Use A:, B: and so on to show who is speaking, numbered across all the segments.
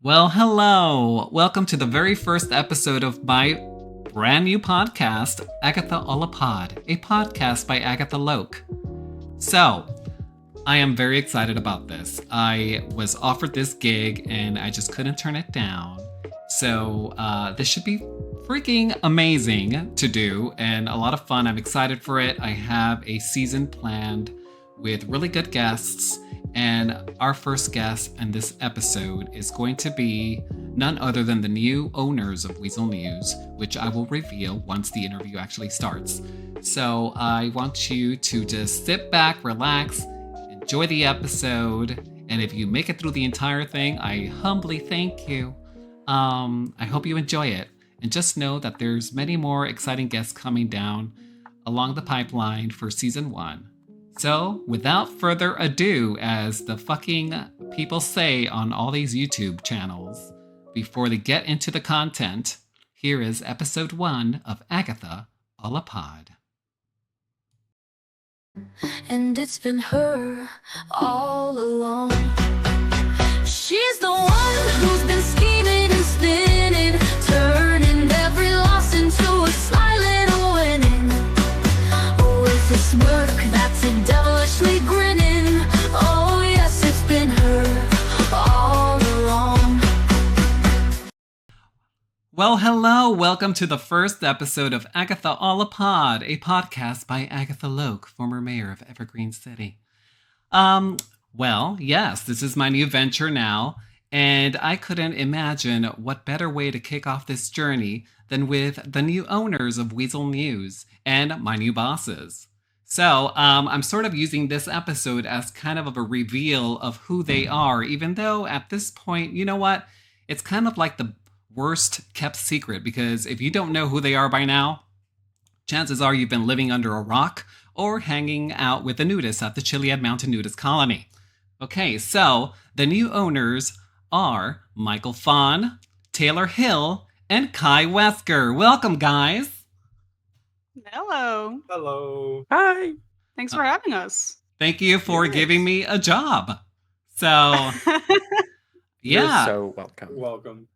A: Well, hello. Welcome to the very first episode of my brand new podcast, Agatha Olapod, a podcast by Agatha Loke. So, I am very excited about this. I was offered this gig and I just couldn't turn it down. So, this should be freaking amazing to do and a lot of fun. I'm excited for it. I have a season planned with really good guests. And our first guest in this episode is going to be none other than the new owners of Weazel News, which I will reveal once the interview actually starts. So I want you to just sit back, relax, enjoy the episode, and if you make it through the entire thing, I humbly thank you. I hope you enjoy it. And just know that there's many more exciting guests coming down along the pipeline for season 1. So, without further ado, as the fucking people say on all these YouTube channels, before they get into the content, here is episode 1 of Agatha Olapod.
B: And it's been her all along. She's the one who's been scheming and spinning, turning every loss into a silent winning. With this work that's a devilishly grinning. Oh yes, it's been her all along.
A: Well, hello, welcome to the first episode of Agatha Olapod, a podcast by Agatha Loke, former mayor of Evergreen City. Well, yes, this is my new venture now, and I couldn't imagine what better way to kick off this journey than with the new owners of Weazel News and my new bosses. So, I'm sort of using this episode as kind of a reveal of who they are, even though at this point, you know what? It's kind of like the worst kept secret, because if you don't know who they are by now, chances are you've been living under a rock or hanging out with the nudists at the Chiliad Mountain Nudist Colony. Okay, so the new owners are Michael Fhan, Taylor Hill, and Kaii Wesker. Welcome, guys.
C: Hello.
D: Hello.
C: Hi. Thanks for having us.
A: Thank you for giving me a job. So, yeah.
E: You're so welcome.
D: Welcome.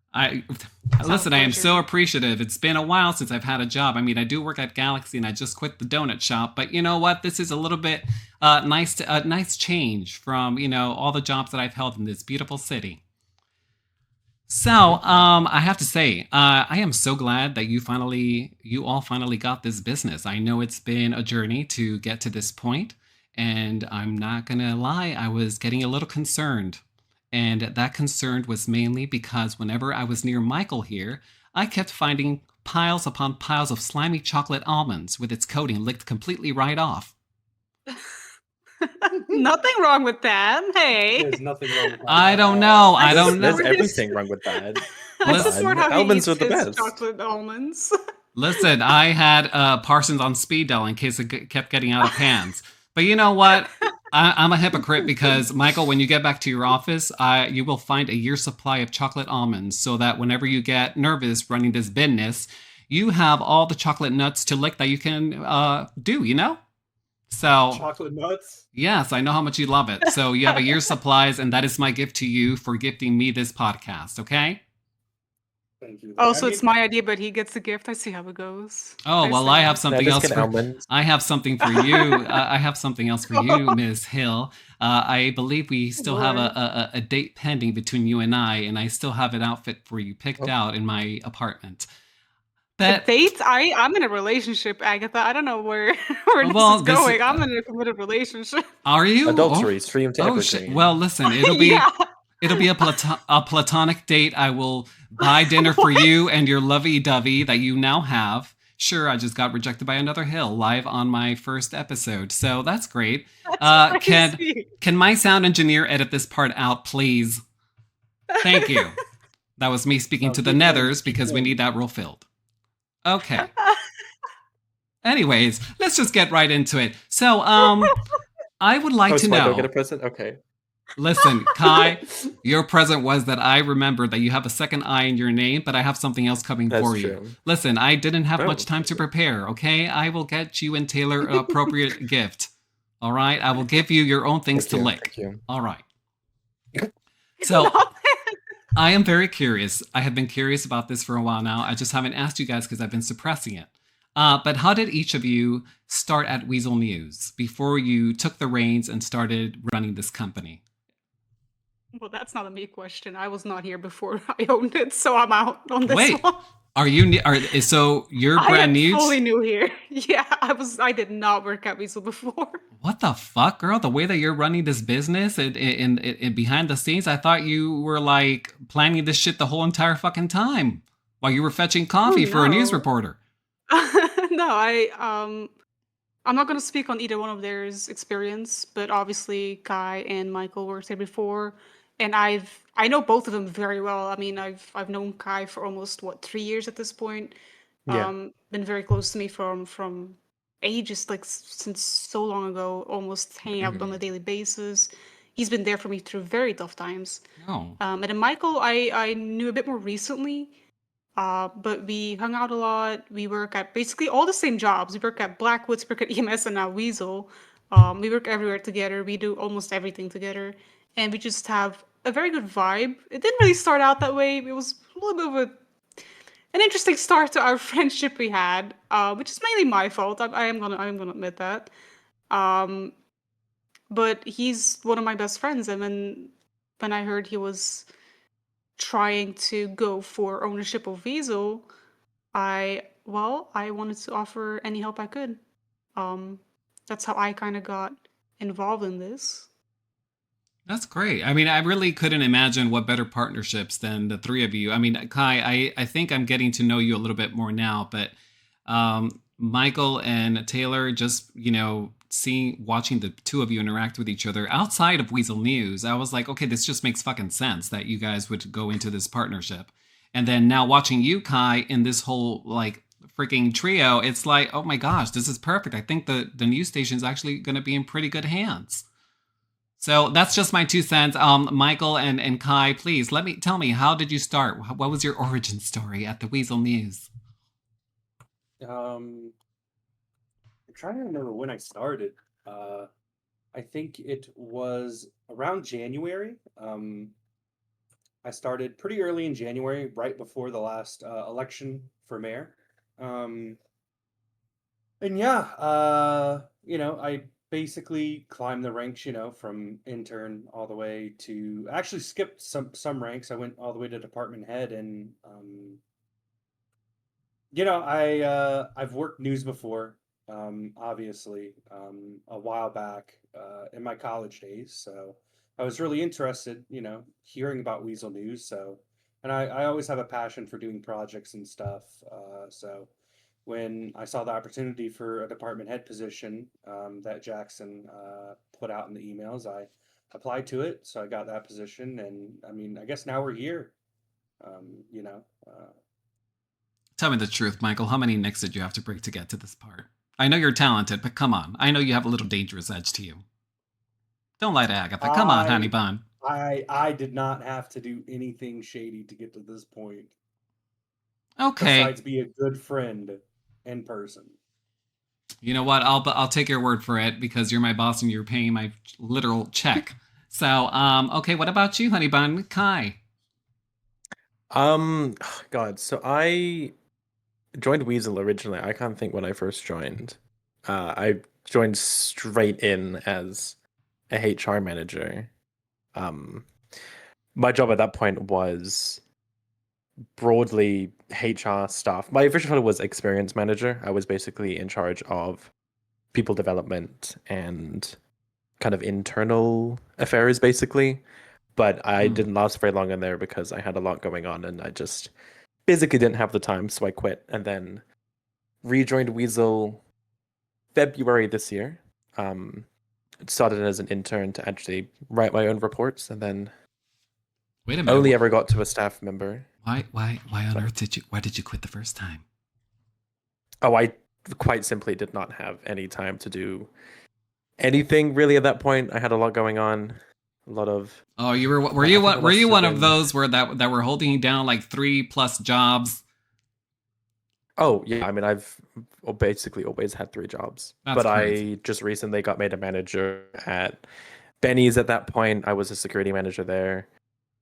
A: Listen, I am so appreciative. It's been a while since I've had a job. I mean, I do work at Galaxy and I just quit the donut shop, but you know what? This is a little bit nice change from, all the jobs that I've held in this beautiful city. So, I have to say, I am so glad that you all finally got this business. I know it's been a journey to get to this point, and I'm not gonna lie, I was getting a little concerned. And that concern was mainly because whenever I was near Michael here, I kept finding piles upon piles of slimy chocolate almonds with its coating licked completely right off.
C: Nothing wrong with that. Hey.
D: There's nothing wrong with that.
A: I don't know.
E: There's everything wrong with that.
C: I support how he
E: almonds
C: eats
E: are the
C: his
E: best.
C: chocolate almonds.
A: Listen, I had Parsons on speed dial in case it kept getting out of hands. But you know what? I'm a hypocrite because, Michael, when you get back to your office, you will find a year's supply of chocolate almonds so that whenever you get nervous running this business, you have all the chocolate nuts to lick that you can do, So,
D: Chocolate nuts?
A: yes, I know how much you love it. So you have a year's supplies, and that is my gift to you for gifting me this podcast, okay?
D: Thank you.
C: Also, it's my idea, but he gets the gift. I see how it goes.
A: Oh, well, I have something else for
E: Almonds.
A: I have something for you. I have something else for you, Ms. Hill. I believe we still have a date pending between you and I still have an outfit for you picked out in my apartment. But
C: Dates? I'm in a relationship, Agatha. I don't know where
A: Well,
C: this is
A: this-
C: going. I'm in a committed relationship.
A: are you
E: Adultery, stream to
A: Oh,
E: everything.
A: shit. Well, listen, it'll be
C: Yeah.
A: it'll be a platonic date. I will buy dinner for you and your lovey-dovey that you now have. Sure, I just got rejected by another Hill live on my first episode, so that's great.
C: That's crazy.
A: Can my sound engineer edit this part out, please? Thank you. That was me speaking to the nethers because we need that role filled. Okay. Anyways, let's just get right into it. So, I would like to
E: so I don't
A: know.
E: get a present? Okay.
A: Listen, Kaii, your present was that I remembered that you have a second I in your name, but I have something else coming
E: That's
A: for you.
E: true.
A: Listen, I didn't have
E: Oh.
A: much time to prepare, okay? I will get you and Taylor an appropriate gift. All right? I will give you your own things
E: Thank
A: to
E: you,
A: lick.
E: thank you.
A: All right. So
C: Not-
A: I am very curious. I have been curious about this for a while now. I just haven't asked you guys because I've been suppressing it. But how did each of you start at Weazel News before you took the reins and started running this company?
C: Well, that's not a me question. I was not here before I owned it, so I'm out on this
A: Wait,
C: one.
A: are you? So you're
C: I
A: brand
C: am
A: new?
C: fully new here. Yeah, I did not work at Weazel before.
A: What the fuck, girl? The way that you're running this business and behind the scenes, I thought you were like planning this shit the whole entire fucking time while you were fetching coffee for a news
C: no.
A: reporter.
C: No, I'm not gonna speak on either one of theirs experience, but obviously Kai and Michael worked there before, and I know both of them very well. I mean, I've known Kai for almost what 3 years at this point.
E: Yeah.
C: Been very close to me from ages, like since so long ago, almost hanging out on a daily basis. He's been there for me through very tough times.
A: Oh,
C: And then Michael, I knew a bit more recently. But we hung out a lot. We work at basically all the same jobs. We work at Blackwoods, we work at EMS, and now Weazel. We work everywhere together. We do almost everything together, and we just have a very good vibe. It didn't really start out that way. It was a little bit of an interesting start to our friendship we had, which is mainly my fault. I am gonna admit that. Um, but he's one of my best friends, and when I heard he was trying to go for ownership of Weazel, I wanted to offer any help I could. Um, that's how I kind of got involved in this.
A: that's great. I mean, I really couldn't imagine what better partnerships than the three of you. I mean, Kai, I think I'm getting to know you a little bit more now, but Michael and Taylor, just, watching the two of you interact with each other outside of Weazel News, I was like, okay, this just makes fucking sense that you guys would go into this partnership. And then now watching you, Kai, in this whole like freaking trio, it's like, oh my gosh, this is perfect. I think the news station is actually going to be in pretty good hands. So that's just my 2 cents. Michael and Kai, please tell me, how did you start? What was your origin story at the Weazel News?
D: I'm trying to remember when I started. I think it was around January. I started pretty early in January, right before the last election for mayor. And yeah, I basically climbed the ranks, from intern all the way to actually skipped some ranks. I went all the way to department head, and I've worked news before, obviously, a while back in my college days. So I was really interested, hearing about Weazel News. So, and I always have a passion for doing projects and stuff. So when I saw the opportunity for a department head position that Jackson put out in the emails, I applied to it. So I got that position, and I mean, I guess now we're here. Um, you know, uh,
A: Tell me the truth, Michael. How many nicks did you have to break to get to this part? I know you're talented, but come on. I know you have a little dangerous edge to you. Don't lie to Agatha. Come on, honey
D: I
A: bun.
D: I did not have to do anything shady to get to this point,
A: Okay.
D: besides be a good friend in person.
A: You know what? I'll take your word for it because you're my boss and you're paying my literal check. So, okay. What about you, honey bun? Kai.
E: God. So I joined Weazel originally. I can't think when I first joined. I joined straight in as a HR manager. My job at that point was broadly HR stuff. My official title was experience manager. I was basically in charge of people development and kind of internal affairs, basically. But I didn't last very long in there because I had a lot going on and I just basically didn't have the time, so I quit and then rejoined Weazel February this year. Started as an intern to actually write my own reports, and then
A: Wait a minute.
E: only ever got to a staff member.
A: Why on earth why did you quit the first time?
E: Oh, I quite simply did not have any time to do anything really at that point. I had a lot going on, a lot of.
A: Oh, were you one of those that were holding you down like 3+ jobs?
E: Oh yeah, I mean I've basically always had 3 jobs,
A: That's
E: but
A: crazy.
E: I just recently got made a manager at Benny's. At that point, I was a security manager there.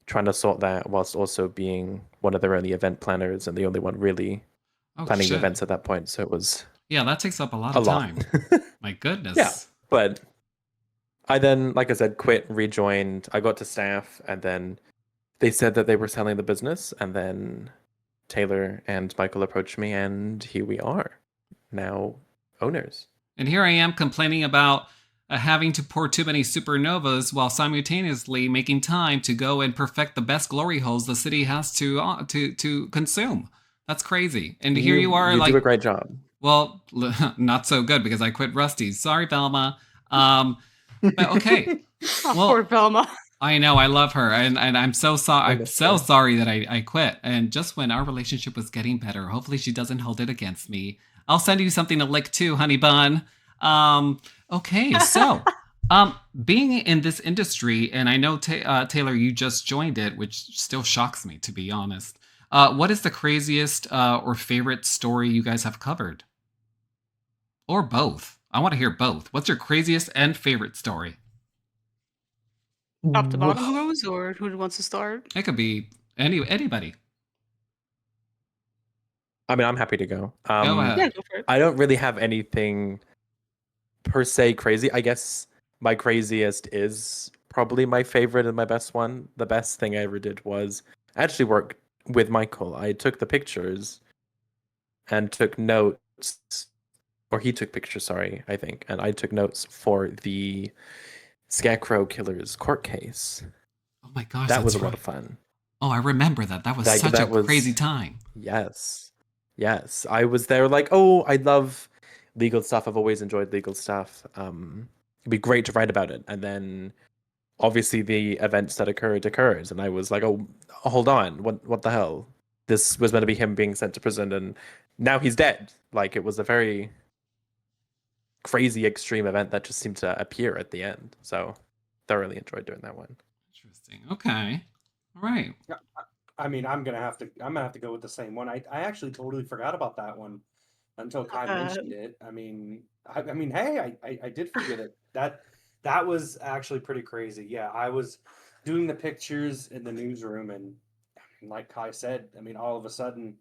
E: trying to sort that whilst also being one of their only event planners and the only one really
A: Oh
E: planning
A: shit.
E: events at that point. So it was
A: Yeah, that takes up a lot
E: a
A: of
E: lot.
A: time. My goodness.
E: Yeah, but I then, like I said, quit, rejoined. I got to staff, and then they said that they were selling the business, and then Taylor and Michael approached me, and here we are, now owners.
A: And here I am complaining about having to pour too many supernovas while simultaneously making time to go and perfect the best glory holes the city has to consume. That's crazy. And here you are,
E: You
A: like,
E: do a great job.
A: well, not so good because I quit Rusty's. Sorry, Velma. But okay.
C: Oh,
A: Well,
C: poor Velma.
A: I know, I love her, and I'm so sorry. I'm
E: miss
A: so
E: her.
A: sorry that I quit. And just when our relationship was getting better, hopefully she doesn't hold it against me. I'll send you something to lick too, honey bun. Okay, so being in this industry, and I know Taylor, you just joined it, which still shocks me to be honest. What is the craziest or favorite story you guys have covered, or both? I want to hear both. What's your craziest and favorite story?
C: Top to bottom who goes, or who wants to start?
A: It could be anybody.
E: I mean, I'm happy to go.
A: Go ahead.
C: Yeah, go for it.
E: I don't really have anything per se crazy. I guess my craziest is probably my favorite and my best one. The best thing I ever did was actually work with Michael. I took the pictures and took notes, or he took pictures, sorry, I think, and I took notes for the Scarecrow Killer's court case.
A: Oh my gosh,
E: That was a
A: that's
E: lot
A: right.
E: of fun.
A: Oh, I remember that. That was
E: Like,
A: such
E: that
A: a
E: was-
A: crazy time.
E: Yes. Yes. I was there like, oh, I love legal stuff. I've always enjoyed legal stuff. It'd be great to write about it. And then obviously the events that occurred. And I was like, oh, hold on. What the hell? This was meant to be him being sent to prison and now he's dead. Like, it was a very crazy extreme event that just seemed to appear at the end. So thoroughly enjoyed doing that one.
A: Interesting. Okay. All right.
D: I mean, I'm gonna have to go with the same one. I actually totally forgot about that one until Kai mentioned it. I mean, hey, I did forget it. That was actually pretty crazy. Yeah, I was doing the pictures in the newsroom, and like Kai said, I mean, all of a sudden,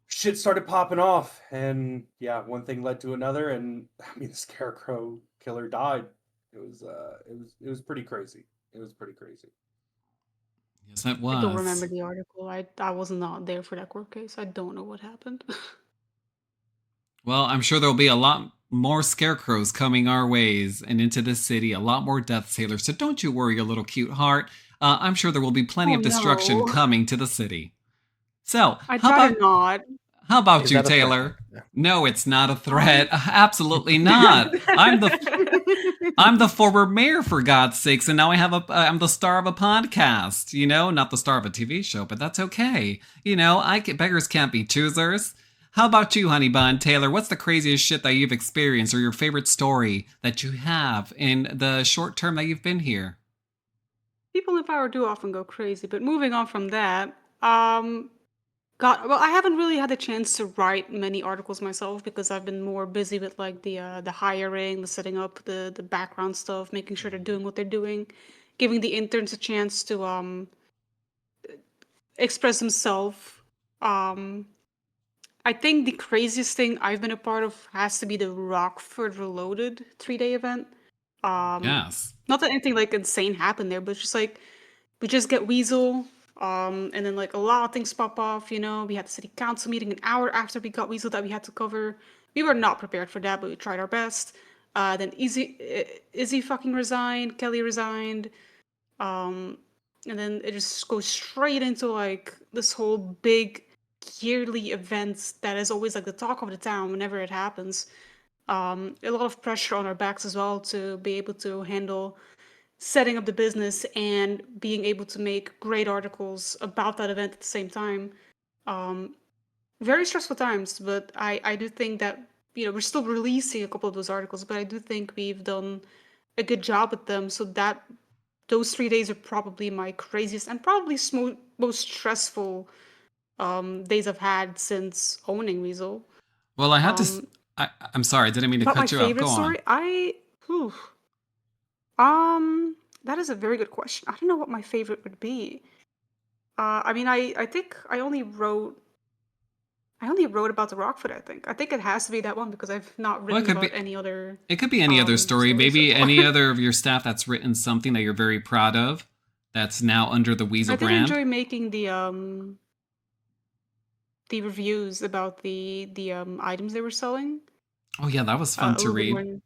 D: shit started popping off, and yeah, one thing led to another, and I mean, the Scarecrow Killer died. It was pretty crazy. It was pretty crazy.
A: Yes, it was.
C: I don't remember the article. I was not there for that court case. I don't know what happened.
A: Well, I'm sure there'll be a lot more scarecrows coming our ways and into this city, a lot more death sailors. So don't you worry, your little cute heart. I'm sure there will be plenty
C: Oh,
A: of destruction
C: no.
A: coming to the city. So,
C: I'd
A: how
C: rather
A: about
C: not.
A: how about
E: Is
A: you,
E: that a threat?
A: Taylor? No, it's not a threat. Absolutely not. I'm the former mayor, for God's sakes, and now I'm the star of a podcast. You know, not the star of a TV show, but that's okay. You know, beggars can't be choosers. How about you, honey bun? Taylor, what's the craziest shit that you've experienced, or your favorite story that you have in the short term that you've been here?
C: People in power do often go crazy, but moving on from that, well, I haven't really had a chance to write many articles myself because I've been more busy with like the hiring, the setting up, the background stuff, making sure they're doing what they're doing, giving the interns a chance to express themselves. Um, I think the craziest thing I've been a part of has to be the Rockford Reloaded 3-day event.
A: Yes.
C: Not that anything like insane happened there, but it's just like we just get Weazel, and then like a lot of things pop off. You know, we had the city council meeting an hour after we got Weazel that we had to cover. We were not prepared for that, but we tried our best. Then Izzy fucking resigned. Kelly resigned. And then it just goes straight into like this whole big yearly event that is always like the talk of the town whenever it happens. A lot of pressure on our backs as well to be able to handle setting up the business and being able to make great articles about that event at the same time. Very stressful times, but I do think that, you know, we're still releasing a couple of those articles, but I do think we've done a good job with them. So that those 3 days are probably my craziest and probably most stressful days I've had since owning Weazel.
A: Well, I had to. I'm sorry, I didn't mean to
C: About my
A: cut you off.
C: favorite
A: Go on.
C: story, whew. Um, That is a very good question. I don't know what my favorite would be. I mean, I think I only wrote about the Rockfoot. I think it has to be that one because I've not
A: Well,
C: written about any other
A: it could be any other story.
C: stories so
A: Maybe
C: far.
A: any other of your staff that's written something that you're very proud of that's now under the Weazel
C: I did
A: brand.
C: enjoy making the reviews about the items they were selling.
A: Oh yeah, that was
C: A
A: fun to
C: little bit more.
A: read.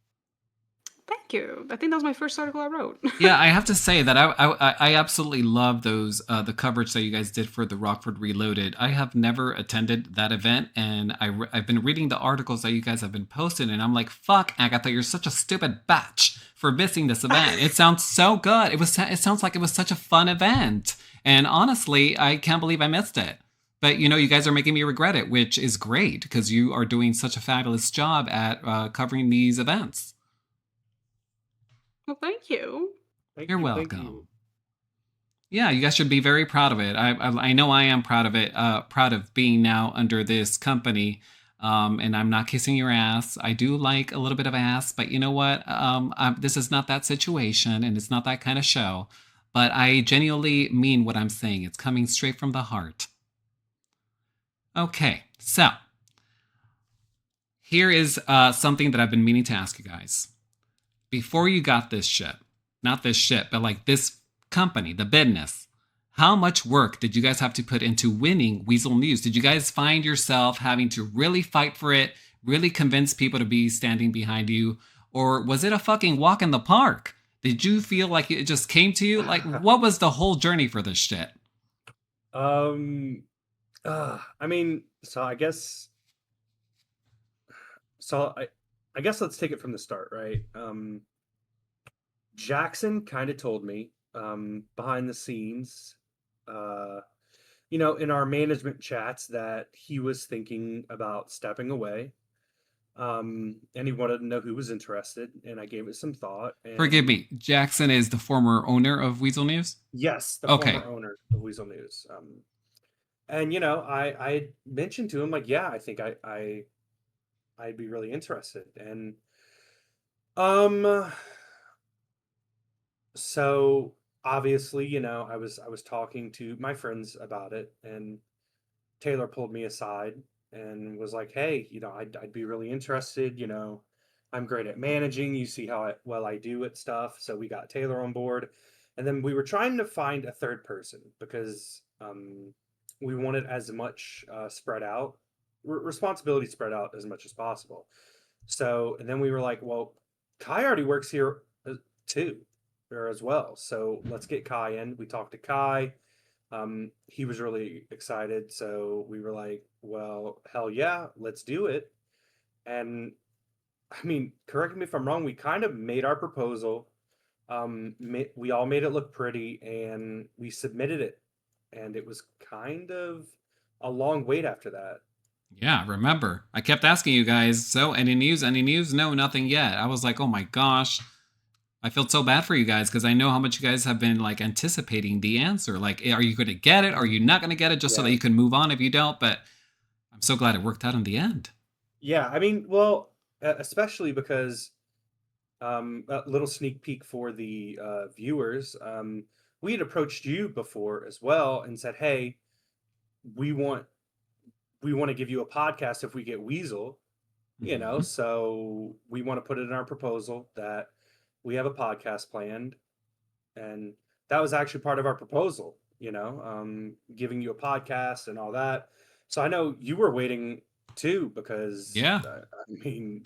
C: Thank you. I think that was my first article I wrote.
A: Yeah, I have to say that I absolutely love those the coverage that you guys did for the Rockford Reloaded. I have never attended that event, and I've been reading the articles that you guys have been posting, and I'm like, fuck, Agatha, you're such a stupid batch for missing this event. It sounds so good. It sounds like it was such a fun event, and honestly, I can't believe I missed it. But you guys are making me regret it, which is great because you are doing such a fabulous job at covering these events.
C: Well, thank you.
A: You're
D: Thank
A: welcome.
D: you.
A: Yeah, you guys should be very proud of it. I know I am proud of it. Proud of being now under this company. And I'm not kissing your ass. I do like a little bit of ass, but you know what? This is not that situation, and it's not that kind of show. But I genuinely mean what I'm saying. It's coming straight from the heart. Okay, so here is something that I've been meaning to ask you guys. Before you got this shit, not this shit, but like this company, the business, how much work did you guys have to put into winning Weazel News? Did you guys find yourself having to really fight for it, really convince people to be standing behind you? Or was it a fucking walk in the park? Did you feel like it just came to you? Like, what was the whole journey for this shit?
D: I mean, so I guess let's take it from the start, right? Jackson kind of told me behind the scenes, in our management chats that he was thinking about stepping away. And he wanted to know who was interested, and I gave it some thought. And
A: Forgive me, Jackson is the former owner of Weazel News?
D: yes, the
A: Okay.
D: former owner of Weazel News. And I mentioned to him like, yeah, I think I'd be really interested. And so obviously, I was talking to my friends about it, and Taylor pulled me aside and was like, "Hey, I'd be really interested. I'm great at managing. You see how well I do at stuff." So we got Taylor on board, and then we were trying to find a third person because we wanted as much spread out responsibility spread out as much as possible. So, and then we were like, well, Kaii already works here too, or as well. So let's get Kaii in. We talked to Kaii. He was really excited. So we were like, well, hell yeah, let's do it. And I mean, correct me if I'm wrong, we kind of made our proposal. We all made it look pretty, and we submitted it. And it was kind of a long wait after that.
A: Yeah, remember, I kept asking you guys, so any news? Any news? No, nothing yet. I was like, oh my gosh. I felt so bad for you guys because I know how much you guys have been like anticipating the answer. Like, are you going to get it? Are you not going to get it just so that you can move on if you don't? But I'm so glad it worked out in the end.
D: Yeah, I mean, well, especially because a little sneak peek for the viewers. We had approached you before as well and said, hey, we want to give you a podcast if we get Weazel, so we want to put it in our proposal that we have a podcast planned. And that was actually part of our proposal, giving you a podcast and all that. So I know you were waiting too, because
A: yeah,
D: I mean,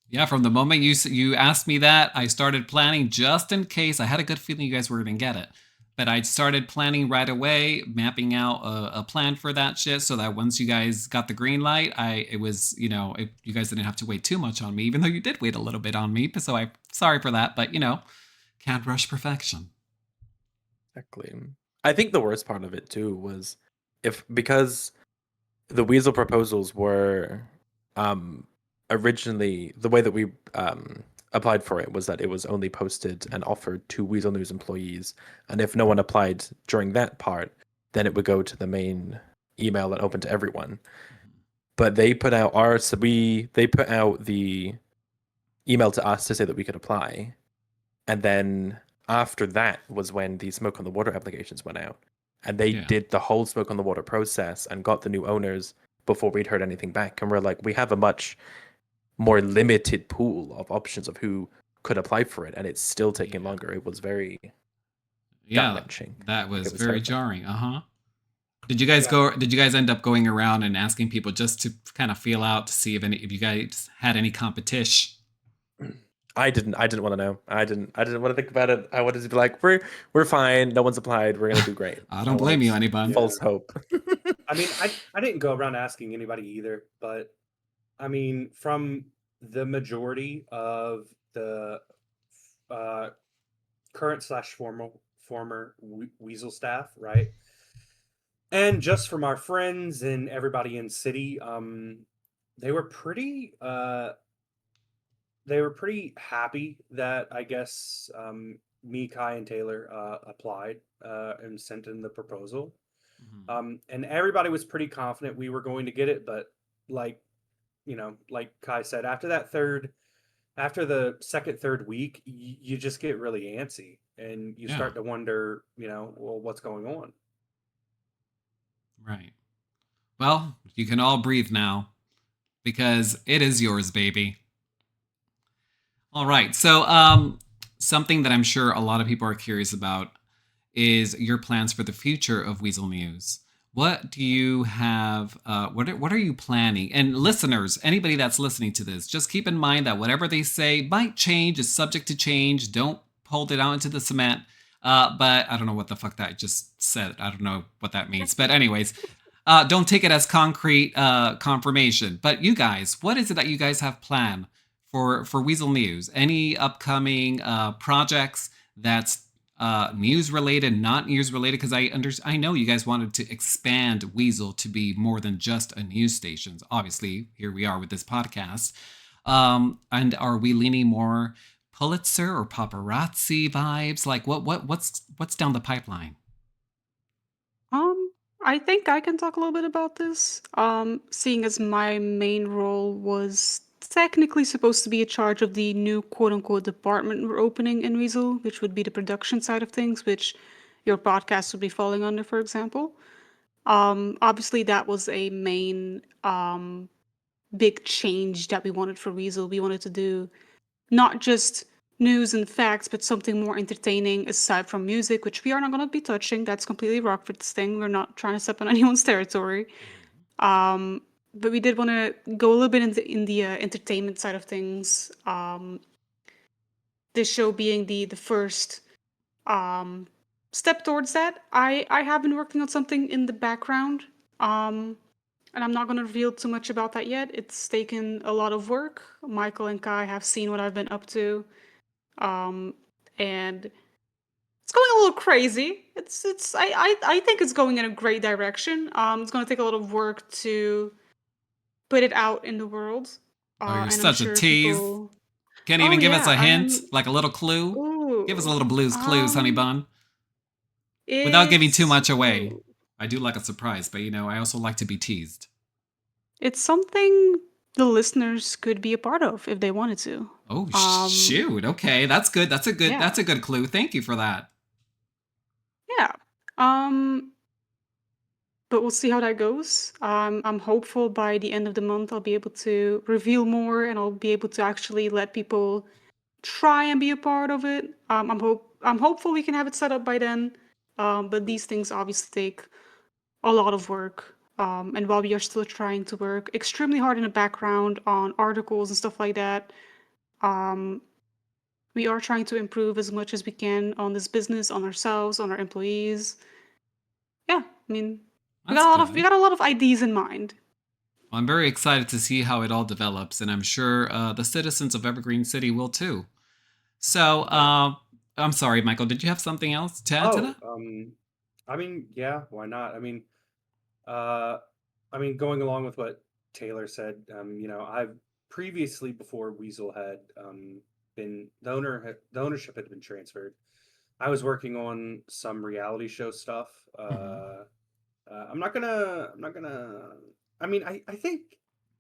A: yeah, from the moment you asked me that, I started planning just in case. I had a good feeling you guys were going to get it. But I started planning right away, mapping out a plan for that shit so that once you guys got the green light, you guys didn't have to wait too much on me, even though you did wait a little bit on me. So I'm sorry for that, but can't rush perfection.
E: Exactly. I think the worst part of it too was because the Weazel proposals were originally the way that we applied for it was that it was only posted and offered to Weazel News employees, and if no one applied during that part, then it would go to the main email and open to everyone. But they put out the email to us to say that we could apply, and then after that was when the Smoke on the Water applications went out. And they
A: Yeah.
E: did the whole Smoke on the Water process and got the new owners before we'd heard anything back. And we're like, we have a much more limited pool of options of who could apply for it, and it's still taking
A: Yeah.
E: longer. It was very
A: Yeah.
E: gut-wrenching.
A: That
E: Like,
A: was
E: it was
A: very
E: terrifying.
A: jarring. Uh-huh. Did you guys
D: Yeah.
A: go? Did you guys end up going around and asking people just to kind of feel out to see if you guys had any competition?
E: I didn't want to know. I didn't want to think about it. I wanted to be like, we're fine. No one's applied. We're gonna do great.
A: I don't blame you,
E: wanted
A: honey bun.
D: Yeah.
E: false hope.
D: I mean, I didn't go around asking anybody either, but I mean, from the majority of the uh, current slash former Weazel staff, right? And just from our friends and everybody in city, they were pretty happy that I guess me, Kai, and Taylor applied and sent in the proposal.
A: Mhm.
D: And everybody was pretty confident we were going to get it, but like like Kai said, after the second, third week, you just get really antsy and you
A: Yeah.
D: start to wonder, well, what's going on?
A: Right. Well, you can all breathe now because it is yours, baby. All right. So, something that I'm sure a lot of people are curious about is your plans for the future of Weazel News. What do you have? What are you planning? And listeners, anybody that's listening to this, just keep in mind that whatever they say might change, is subject to change. Don't hold it out into the cement. But I don't know what the fuck that just said. I don't know what that means. But anyways, don't take it as concrete confirmation. But you guys, what is it that you guys have planned for Weazel News? Any upcoming projects that's news related, not news related? Because I know you guys wanted to expand Weazel to be more than just a news station. Obviously, here we are with this podcast. And are we leaning more Pulitzer or paparazzi vibes? Like what's down the pipeline?
C: I think I can talk a little bit about this. Seeing as my main role was technically supposed to be in charge of the new quote unquote department we're opening in Weasel, which would be the production side of things, which your podcast would be falling under, for example. Obviously, that was a main big change that we wanted for Weasel. We wanted to do not just news and facts, but something more entertaining aside from music, which we are not going to be touching. That's completely Rockford's thing. We're not trying to step on anyone's territory. But we did want to go a little bit in the entertainment side of things. This show being the first um, step towards that. I have been working on something in the background. And I'm not going to reveal too much about that yet. It's taken a lot of work. Michael and Kai have seen what I've been up to. And it's going a little crazy. I think it's going in a great direction. It's going to take a lot of work to put it out in the world.
A: Oh, you're
C: And I'm
A: such a
C: sure
A: tease.
C: people.
A: Can't
C: Oh
A: even give us
C: yeah,
A: a hint, like a little clue. Give us a
C: ooh,
A: little Blue's Clues, honey bun. Without giving too
C: it's
A: much away.
C: ooh.
A: I do like a surprise, but I also like to be teased.
C: It's something the listeners could be a part of if they wanted to.
A: Oh
C: Um,
A: shoot! Okay, that's good.
C: yeah,
A: That's a good clue. Thank you for that.
C: yeah. Um, but we'll see how that goes. I'm hopeful by the end of the month I'll be able to reveal more and I'll be able to actually let people try and be a part of it. I'm hopeful we can have it set up by then. But these things obviously take a lot of work. And while we are still trying to work extremely hard in the background on articles and stuff like that, um, we are trying to improve as much as we can on this business, on ourselves, on our employees. Yeah, I mean,
A: That's
C: we
A: good.
C: got a lot of ideas in mind.
A: Well, I'm very excited to see how it all develops, and I'm sure the citizens of Evergreen City will too. So,
D: Yeah.
A: I'm sorry, Michael. Did you have something else to add to
D: Oh,
A: that?
D: I mean, yeah, why not? Uh, going along with what Taylor said, I've previously, before Weasel had been the ownership had been transferred. I was working on some reality show stuff.
A: Mm-hmm.
D: I'm not gonna. I think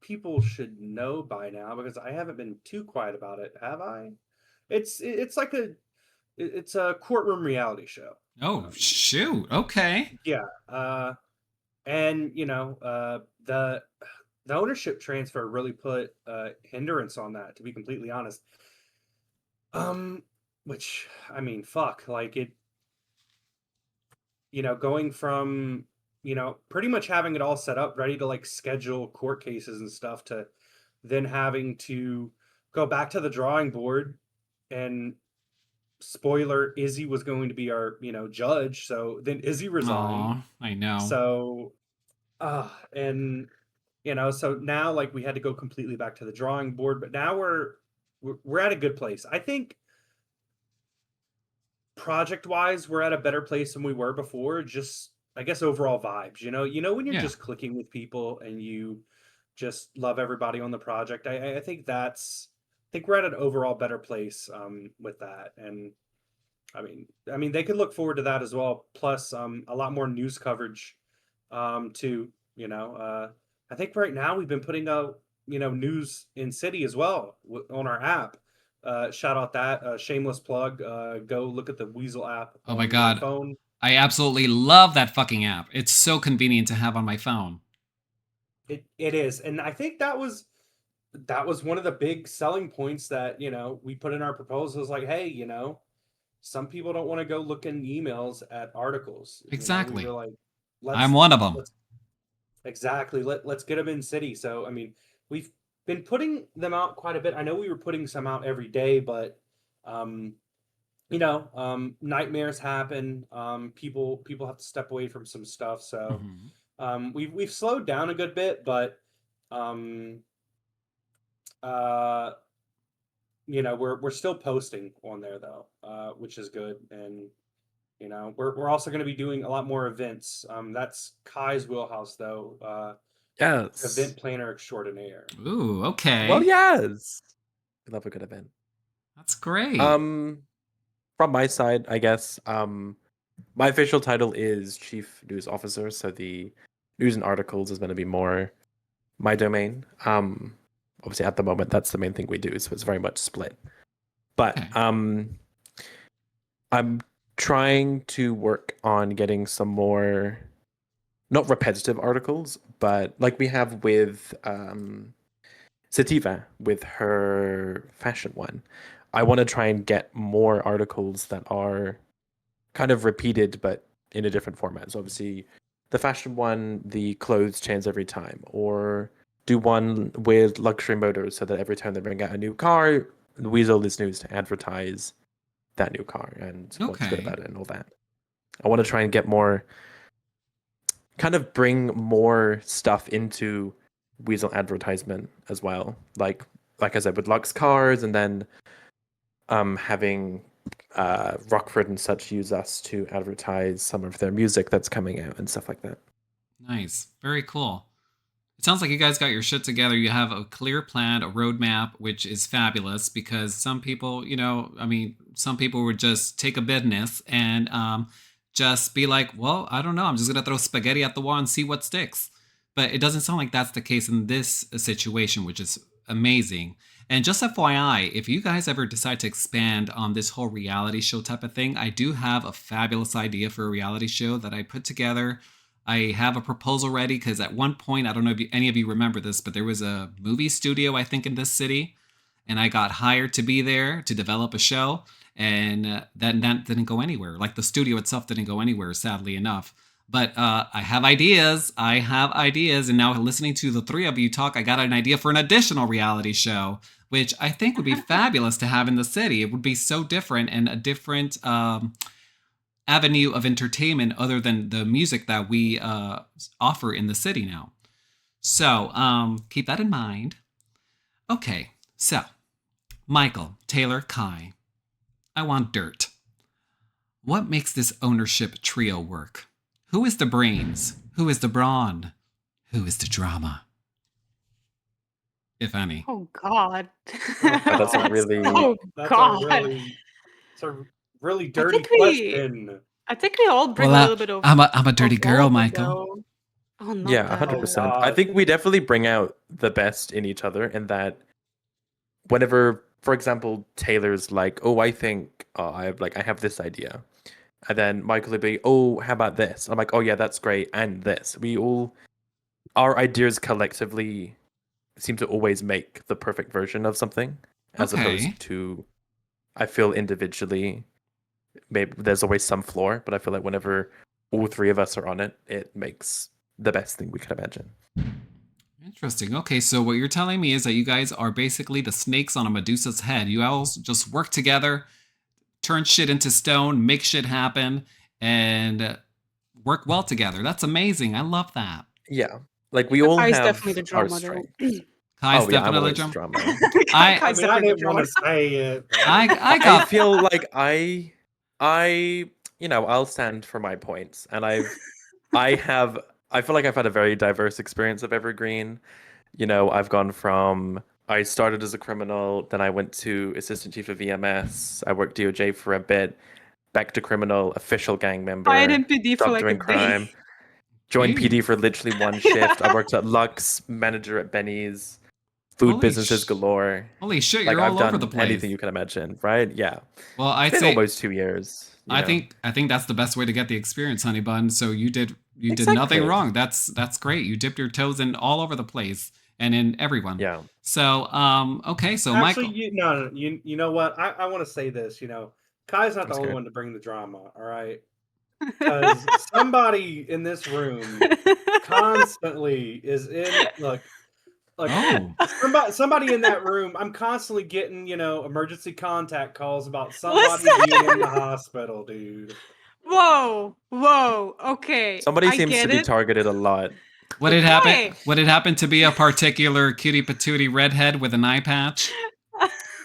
D: people should know by now because I haven't been too quiet about it, have I? It's like It's a courtroom reality show.
A: Oh, shoot. Okay.
D: Yeah. And the ownership transfer really put hindrance on that, to be completely honest. Which, I mean, fuck, like it, going from, pretty much having it all set up, ready to like schedule court cases and stuff, to then having to go back to the drawing board. And spoiler, Izzy was going to be our, judge. So then Izzy resigned.
A: Aw, I know.
D: So, and so now like we had to go completely back to the drawing board, but now we're at a good place. I think project wise, we're at a better place than we were before. Just, I guess, overall vibes, when you're
A: Yeah.
D: just clicking with people and you just love everybody on the project. I think I think we're at an overall better place with that. And I mean, they could look forward to that as well. Plus, a lot more news coverage, too. I think right now we've been putting out, news in city as well on our app. Shout out that shameless plug. Go look at the Weazel app
A: Oh my
D: on your
A: God.
D: phone.
A: I absolutely love that fucking app. It's so convenient to have on my phone.
D: It is, and I think that was one of the big selling points that we put in our proposals. Like, hey, some people don't want to go look in emails at articles.
A: Exactly.
D: We were like,
A: I'm one of them.
D: Exactly. Let's get them in city. So, I mean, we've been putting them out quite a bit. I know we were putting some out every day, but nightmares happen. People have to step away from some stuff. So, we've slowed down a good bit, but we're still posting on there though, which is good. And we're also going to be doing a lot more events. That's Kai's wheelhouse, though.
E: Yes.
D: Event planner extraordinaire.
A: Ooh, okay.
E: Well, yes. I love a good event.
A: That's great.
E: From my side, I guess, my official title is Chief News Officer, so the news and articles is going to be more my domain. Obviously, at the moment, that's the main thing we do, so it's very much split. But
A: Okay.
E: I'm trying to work on getting some more, not repetitive articles, but like we have with Sativa with her fashion one. I want to try and get more articles that are kind of repeated, but in a different format. So obviously, the fashion one, the clothes change every time, or do one with luxury motors so that every time they bring out a new car, Weazel is news to advertise that new car and what's good
A: Okay.
E: about it and all that. I want to try and get more, kind of bring more stuff into Weazel advertisement as well. Like I said, with Lux cars, and then having Rockford and such use us to advertise some of their music that's coming out and stuff like that.
A: Nice. Very cool. It sounds like you guys got your shit together. You have a clear plan, a roadmap, which is fabulous because some people, some people would just take a business and just be like, well, I don't know. I'm just going to throw spaghetti at the wall and see what sticks. But it doesn't sound like that's the case in this situation, which is amazing. And just FYI, if you guys ever decide to expand on this whole reality show type of thing, I do have a fabulous idea for a reality show that I put together. I have a proposal ready because at one point, I don't know if any of you remember this, but there was a movie studio, I think, in this city. And I got hired to be there to develop a show. And that didn't go anywhere. Like the studio itself didn't go anywhere, sadly enough. But I have ideas. And now listening to the three of you talk, I got an idea for an additional reality show, which I think would be fabulous to have in the city. It would be so different and a different avenue of entertainment other than the music that we offer in the city now. So keep that in mind. Okay, so Michael, Taylor, Kai, I want dirt. What makes this ownership trio work? Who is the brains? Who is the brawn? Who is the drama? If any.
C: Oh God.
E: That's a really,
C: Oh
D: That's
C: God.
D: a really dirty
C: think we-
D: question.
C: I think we all bring
A: Well,
C: a little bit of.
A: I'm a dirty
C: of
A: girl,
C: both,
A: Michael.
C: though. Oh, not
E: yeah,
C: that.
E: 100%. I
D: God.
E: think we definitely bring out the best in each other, in that whenever for example, Taylor's like, oh, I think I have this idea. And then Michael would be, oh, how about this? I'm like, oh yeah, that's great. And this. Our ideas collectively seem to always make the perfect version of something, as
A: Okay.
E: opposed to, I feel individually, maybe there's always some flaw, but I feel like whenever all three of us are on it, it makes the best thing we could imagine.
A: Interesting. Okay, so what you're telling me is that you guys are basically the snakes on a Medusa's head. You all just work together, turn shit into stone, make shit happen, and work well together. That's amazing. I love that.
E: Yeah. Like we all
C: Kai's
E: have
C: definitely the
E: our
C: drama, though.
E: strengths.
A: Kai's
E: Oh yeah, I'm
A: definitely
E: always
A: jump.
E: drama.
A: I
C: Kai's
D: I
C: definitely the
D: didn't
C: drama.
D: want to say it. but-
A: I
E: I
A: got
E: feel like I I'll stand for my points, and I feel like I've had a very diverse experience of Evergreen. I've gone from I started as a criminal, then I went to assistant chief of EMS. I worked DOJ for a bit, back to criminal, official gang member,
C: I had MPD for
E: stopped
C: like a
E: doing crime,
C: day.
E: joined
A: Jeez.
E: PD for literally one shift. I worked at Lux, manager at Benny's, food
A: Holy
E: businesses
A: sh-
E: galore.
A: Holy shit,
E: Like
A: you're
E: I've
A: all over the
E: done
A: place.
E: anything you can imagine, right? Yeah.
A: Well,
E: It's
A: I'd
E: been
A: say
E: almost 2 years.
A: I think that's the best way to get the experience, honey bun. So you did nothing
C: Exactly.
A: wrong. That's great. You dipped your toes in all over the place and in everyone.
E: Yeah.
A: So okay, so
D: Actually,
A: Michael.
D: you know what? I want to say this. Kai's not
E: I'm
D: the only
E: scared.
D: one to bring the drama. All right, because somebody in this room constantly is in like
A: Oh.
D: somebody in that room. I'm constantly getting emergency contact calls about somebody
C: Listen.
D: being in the hospital, dude.
C: Whoa, okay.
E: Somebody
C: I
E: seems to
C: get
E: be
C: it.
E: targeted a lot.
A: Would it happen?
C: Hey.
A: Would it happen to be a particular cutie patootie redhead with an eye patch?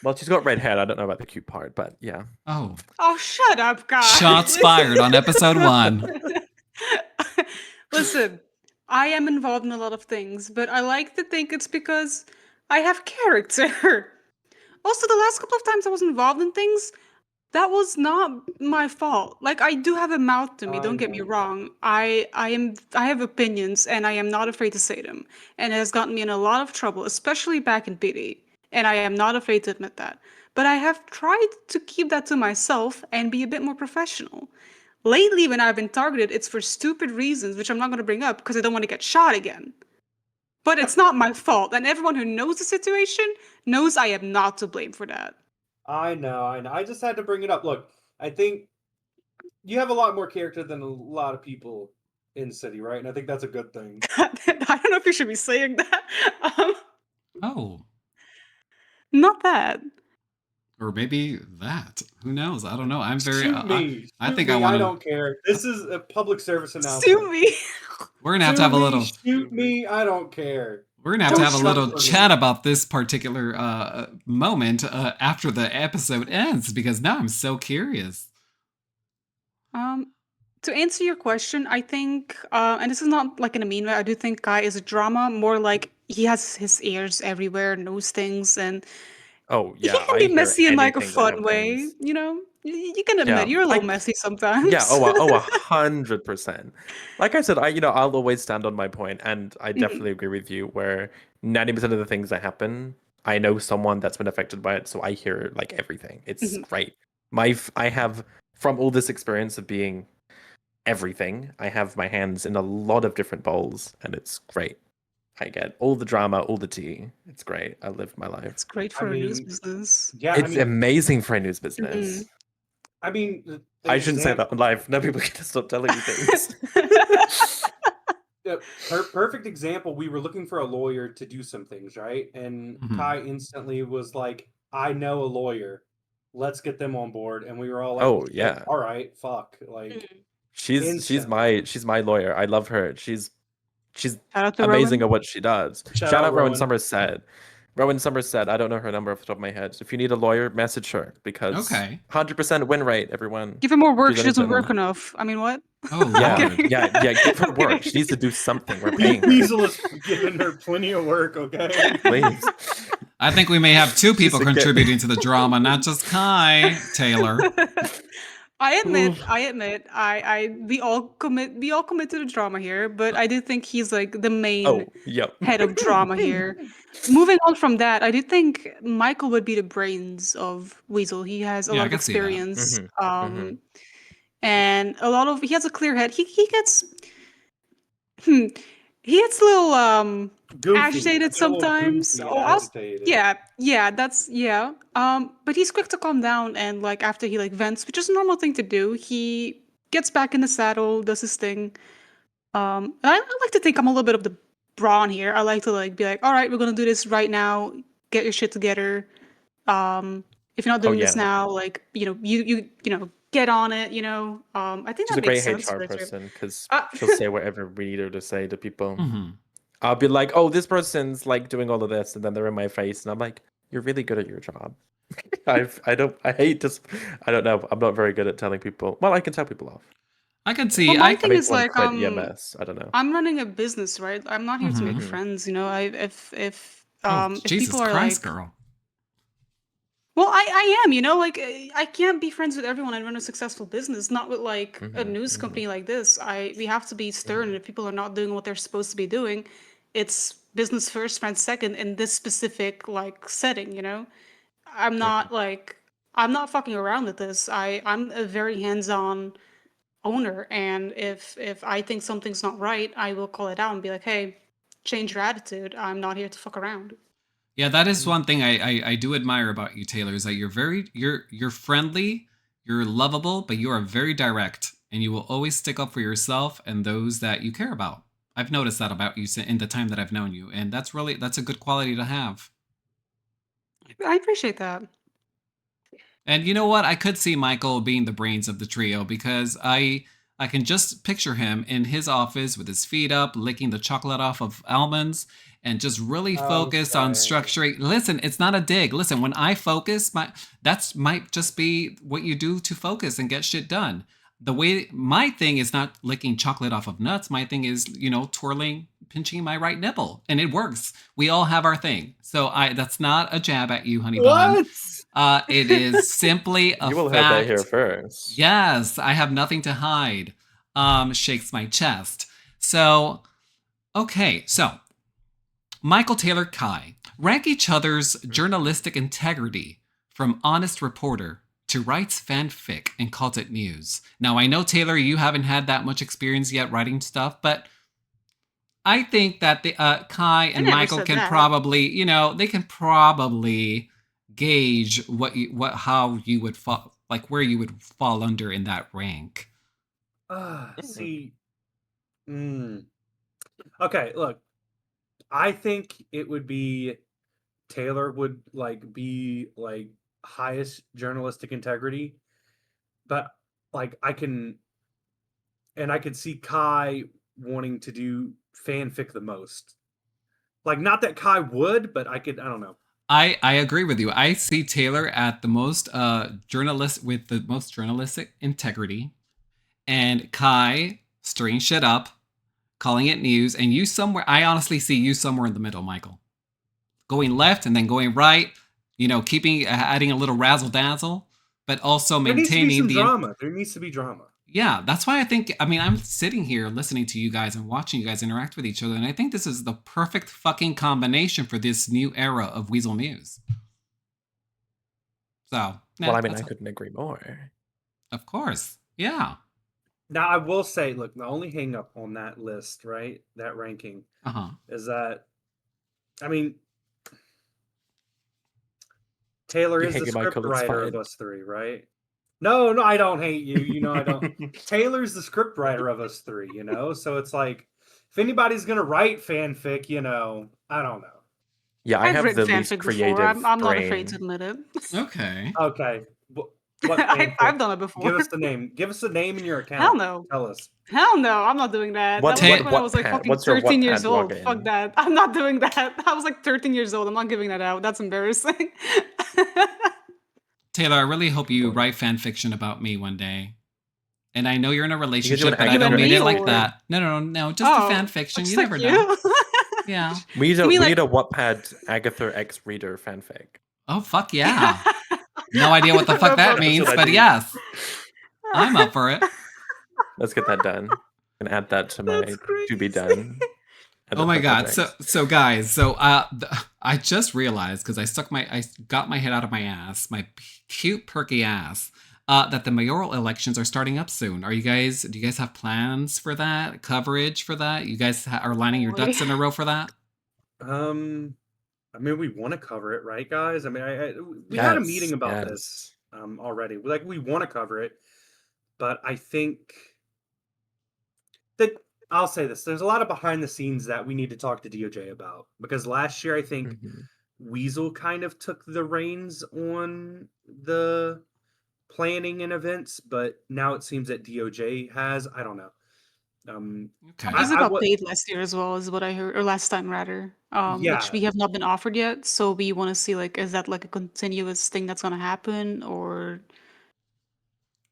E: Well, she's got red hair. I don't know about the cute part, but yeah.
A: Oh.
C: Oh, shut up, guys.
A: Shots fired on episode 1.
C: Listen, I am involved in a lot of things, but I like to think it's because I have character. Also, the last couple of times I was involved in things, that was not my fault. Like, I do have a mouth to me,
D: I
C: don't get me
D: know.
C: wrong. I have opinions and I am not afraid to say them. And it has gotten me in a lot of trouble, especially back in PD. And I am not afraid to admit that. But I have tried to keep that to myself and be a bit more professional. Lately, when I've been targeted, it's for stupid reasons, which I'm not going to bring up because I don't want to get shot again. But it's not my fault. And everyone who knows the situation knows I am not to blame for that.
D: I know. I just had to bring it up. Look, I think you have a lot more character than a lot of people in city, right? And I think that's a good thing.
C: I don't know if you should be saying that.
A: Oh.
C: Not that.
A: Or maybe that. Who knows? I don't know. I'm very.
D: Shoot me.
A: I
D: Shoot
A: think
D: me.
A: I want to.
D: don't care. This is a public service announcement.
C: Sue me.
A: We're gonna have to have a
D: Sue me,
A: little.
D: Shoot me. I don't care.
A: We're gonna have to
D: Don't
A: have a little
D: suffer me.
A: chat about this particular moment after the episode ends because now I'm so curious.
C: To answer your question, I think, and this is not like in a mean way, I do think Kai is a drama, more like he has his ears everywhere, knows things, and
E: Oh
C: he
E: yeah,
C: can
E: I
C: be
E: hear
C: messy in like a
E: anything that
C: fun way,
E: happens.
C: you know? You can admit
E: Yeah,
C: you're a little
E: I-
C: messy sometimes.
E: Yeah, 100%. Like I said, I'll always stand on my point, and I definitely agree with you. Where 90% of the things that happen, I know someone that's been affected by it, so I hear like everything. It's
C: Mhm.
E: great. I have from all this experience of being everything. I have my hands in a lot of different bowls, and it's great. I get all the drama, all the tea. It's great. I live my life.
C: It's great
D: I
C: for a news
D: mean,
C: business.
D: Yeah,
E: It's amazing for a news business.
D: I mean, the
E: I shouldn't say that
D: example-
E: on live. Now people can stop telling me things.
D: Yeah, perfect example. We were looking for a lawyer to do some things, right? And
A: Mhm.
D: Kai instantly was like, "I know a lawyer. Let's get them on board." And we were all like,
E: Oh,
D: "Shit,
E: yeah.
D: all right, fuck." Like,
E: She's
D: Instantly.
E: my lawyer. I love her. She's
C: Shout out to
E: amazing
C: Rowan.
E: at what she does.
D: Shout
E: Shout
D: out
E: out Rowan
D: Rowan.
E: Somerset. Rowan Somerset. I don't know her number off the top of my head. If you need a lawyer, message her because
A: Okay.
E: 100% win rate. Everyone.
C: Give her more work.
E: She's
C: She doesn't
E: anything.
C: work enough. I mean, what?
A: Oh
E: Yeah,
A: Lord.
E: yeah. Give her work.
C: Okay.
E: She needs to do something. We're paying her.
D: Weazel is giving her plenty of work. Okay.
E: Please.
A: I think we may have two people
E: Just to get-
A: contributing to the drama, not just Kai Taylor.
C: we all commit to the drama here, but I do think he's like the main
E: Oh, yep.
C: head of drama here. Moving on from that, I do think Michael would be the brains of Weazel. He has a
A: Yeah,
C: lot
A: I
C: of
A: can see that.
C: experience,
E: Mhm.
C: and he has a clear head. He gets hmm, he gets a little
D: Goofy.
C: agitated
D: Get a little
C: sometimes.
D: goofy and
C: Oh,
D: agitated.
C: yeah. But he's quick to calm down, and like after he like vents, which is a normal thing to do, he gets back in the saddle, does his thing. I like to think I'm a little bit of the brawn here. I like to like be like, all right, we're gonna do this right now. Get your shit together. If you're not
E: Oh
C: doing this
E: yeah.
C: now, like get on it. I think
E: She's
C: that
E: a
C: makes
E: great
C: sense.
E: HR
C: Right?
E: person because
C: Uh,
E: she'll say whatever we need her to say to people.
A: Mhm.
E: I'll be like, "Oh, this person's like doing all of this," and then they're in my face, and I'm like, "You're really good at your job." I hate this. I don't know. I'm not very good at telling people. Well, I can tell people off.
A: I can
C: well,
A: see.
C: my
A: I
E: I
C: thing
E: make
C: is
E: one
C: like
E: quit EMS. I don't know.
C: I'm running a business, right? I'm not here to make
A: Mhm.
E: Mhm.
C: friends.
A: Oh,
C: If
A: Jesus
C: people are
A: Christ,
C: like,
A: girl.
C: well, I am, like I can't be friends with everyone and run a successful business, not with like a
E: Mhm.
C: news
E: Mhm.
C: company like this. We have to be stern, and
E: Mhm.
C: if people are not doing what they're supposed to be doing, it's business first, friends second in this specific like setting. I'm
E: Mhm.
C: not like I'm not fucking around with this. I'm a very hands-on owner, and if I think something's not right, I will call it out and be like, hey, change your attitude. I'm not here to fuck around.
A: Yeah, that is one thing I do admire about you, Taylor, is that you're friendly, you're lovable, but you are very direct, and you will always stick up for yourself and those that you care about. I've noticed that about you in the time that I've known you, and that's a good quality to have.
C: I appreciate that.
A: And you know what? I could see Michael being the brains of the trio because I can just picture him in his office with his feet up, licking the chocolate off of almonds, and just really focus on
D: Okay.
A: structuring. Listen, it's not a dig. Listen, when I focus, that's might just be what you do to focus and get shit done. The way my thing is not licking chocolate off of nuts. My thing is, twirling, pinching my right nipple, and it works. We all have our thing. So that's not a jab at you, honey bun.
D: What?
A: It is simply a
E: You will heard that here
A: fact.
E: first.
A: Yes, I have nothing to hide. Shakes my chest. So, okay, so Michael Taylor Kaii rank each other's journalistic integrity from honest reporter to writes fanfic and calls it news. Now, I know, Taylor, you haven't had that much experience yet writing stuff, but I think that the Kaii
C: I
A: and
C: never
A: Michael
C: said
A: can
C: that.
A: probably, they can probably gauge how you would fall, like where you would fall under in that rank.
D: See. Okay, look. I think it would be Taylor would like be like highest journalistic integrity, but like I could see Kai wanting to do fanfic the most. Like not that Kai would, but I don't know.
A: I agree with you. I see Taylor at the most with the most journalistic integrity, and Kaii stirring shit up, calling it news, and you somewhere. I honestly see you somewhere in the middle, Michael, going left and then going right. Keeping adding a little razzle dazzle, but also
D: There needs to be
A: maintaining
D: some
A: the.
D: drama. There needs to be drama.
A: Yeah, that's why I think. I mean, I'm sitting here listening to you guys and watching you guys interact with each other, and I think this is the perfect fucking combination for this new era of Weazel News. So,
E: Well, I mean,
A: that's
E: I couldn't agree more.
A: of course, yeah.
D: Now I will say, look, the only hang up on that list, right, that ranking, is that, I mean, Taylor
E: You
D: is the
E: hate me,
D: script
E: Michael, it's
D: writer of
E: fine.
D: us three, right? No, I don't hate you. I don't. Taylor's the script writer of us three, so it's like, if anybody's gonna write fanfic, I don't know.
E: Yeah, I
C: I've
E: have
C: written
E: the least
C: fanfic before.
E: creative
C: I'm not afraid to
E: brain.
C: admit it.
A: Okay.
D: Okay, what fanfic?
C: I've done it before.
D: Give us the name. Give us the name in your account.
C: Hell no.
D: Tell us.
C: Hell no, I'm not doing that.
E: What
C: That was like when I
E: what
C: was like
E: Wattpad?
C: fucking
E: What's your
C: 13 years
E: Wattpad
C: old.
E: login?
C: Fuck that. I'm not doing that. I was like 13 years old. I'm not giving that out. That's embarrassing.
A: Taylor, I really hope you write fan fiction about me one day. And I know you're in a
E: an
A: relationship, but I
E: Agatha
A: don't mean it like
C: or-
A: that. No. Just a fan fiction. You
C: just
A: never
C: like
A: know. Yeah.
E: We need a,
C: You mean
E: we
C: like-
E: need a Wattpad Agatha X reader fanfic.
A: Oh, fuck yeah. No idea what the fuck that
C: That's
A: means,
E: what I
A: but
E: do.
A: yes. I'm up for it.
E: Let's get that done and add that to my
C: That's
E: to be
C: crazy.
E: done.
A: Oh my god!
E: projects.
A: So guys, I just realized because I got my head out of my ass, my cute perky ass, that the mayoral elections are starting up soon. Do you guys have plans for that? Coverage for that? You guys are lining your
C: Boy.
A: ducks in a row for that?
D: I mean, we want to cover it, right, guys? I mean, we had a meeting about this already. Like, we want to cover it, but I think that I'll say this: there's a lot of behind the scenes that we need to talk to DOJ about, because last year I think Weazel kind of took the reins on the planning and events, but now it seems that DOJ has. I don't know.
A: Okay.
C: Weazel got paid last year as well, is what I heard, or last time rather. Which
D: Yeah.
C: we have not been offered yet. So we want to see, like, is that like a continuous thing that's gonna happen, or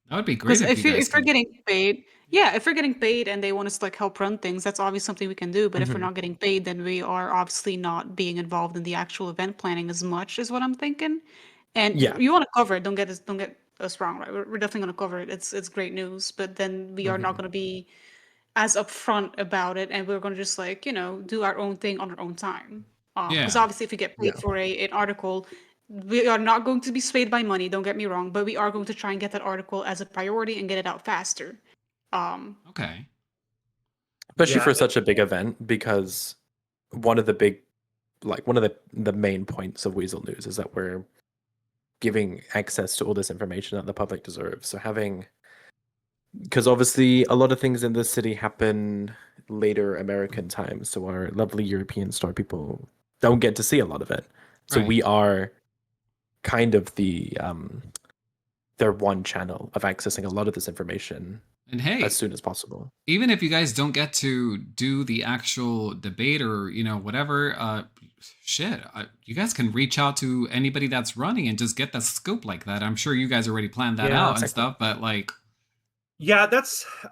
A: That would be great
C: because
A: if you guys
C: if we're
A: could.
C: getting paid, yeah, if we're getting paid and they want us to like help run things, that's obviously something we can do. But if we're not getting paid, then we are obviously not being involved in the actual event planning as much, is what I'm thinking. And
E: Yeah.
C: you want to cover it. Don't get us wrong, right? We're definitely going to cover it. It's great news. But then we are not going to be as upfront about it, and we're going to just like do our own thing on our own time. Because
A: Yeah.
C: obviously, if we get paid for an article, we are not going to be swayed by money. Don't get me wrong, but we are going to try and get that article as a priority and get it out faster.
A: Okay.
E: Especially
D: Yeah,
E: for such a big event, because one of the main points of Weasel News is that we're giving access to all this information that the public deserves. So because obviously a lot of things in this city happen later American time, so our lovely European star people don't get to see a lot of it. So
A: Right.
E: we are kind of their one channel of accessing a lot of this information
A: And hey,
E: as soon as possible.
A: even if you guys don't get to do the actual debate or whatever, you guys can reach out to anybody that's running and just get the scoop like that. I'm sure you guys already planned that out and
E: exactly.
A: stuff, but like,
D: yeah,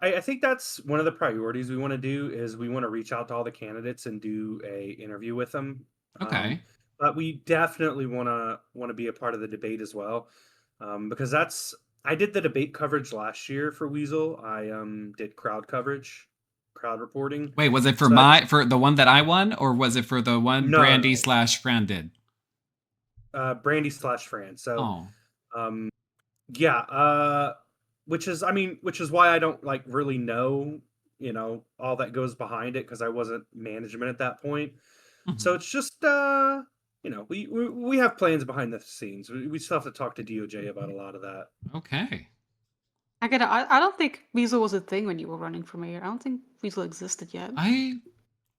D: I think that's one of the priorities we want to do, is we want to reach out to all the candidates and do a interview with them.
A: okay.
D: But we definitely want to be a part of the debate as well, because I did the debate coverage last year for Weasel. I did crowd reporting.
A: Wait, was it for
D: So
A: for the one that I won, or was it for the one
D: No,
A: Brandy / Fran did?
D: Brandy / Fran. So
A: Oh,
D: yeah, which is why I don't like really know all that goes behind it, because I wasn't management at that point. So
A: mhm.
D: it's just we have plans behind the scenes. We still have to talk to DOJ about a lot of that.
A: Okay.
C: I don't think Weasel was a thing when you were running for mayor. I don't think Weasel existed yet.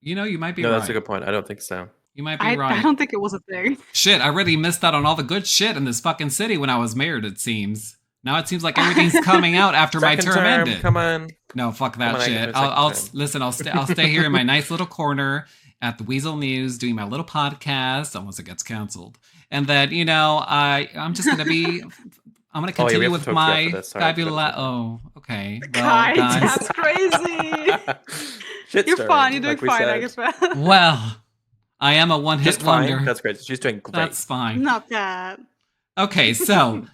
A: You might be
E: No,
A: right.
E: that's a good point. I don't think so.
A: You might be
C: I
A: right.
C: don't think it was a thing.
A: Shit, I really missed out on all the good shit in this fucking city when I was mayor, it seems. Now it seems like everything's coming out after my
E: Second
A: term
E: term,
A: ended.
E: come on.
A: No, fuck that
E: Come on,
A: shit.
E: Agatha,
A: I'll
E: second term.
A: listen. I'll stay here in my nice little corner at the Weasel News doing my little podcast unless it gets canceled. And then I'm just gonna be. I'm gonna
E: Oh, yeah, we
A: continue
E: have to
A: with
E: talk to you after
A: my
E: this. Sorry, I forgot
A: fabulous.
E: to say
A: Oh, okay. Well,
C: Kaii,
A: guys.
C: that's crazy.
E: Shit
C: You're
E: stirring,
C: fine. You're doing
E: like we
C: fine,
E: said.
C: Agatha.
A: Well, I am a one-hit
E: Just fine.
A: wonder.
E: That's great. She's doing great.
A: That's fine.
C: Not that.
A: Okay, so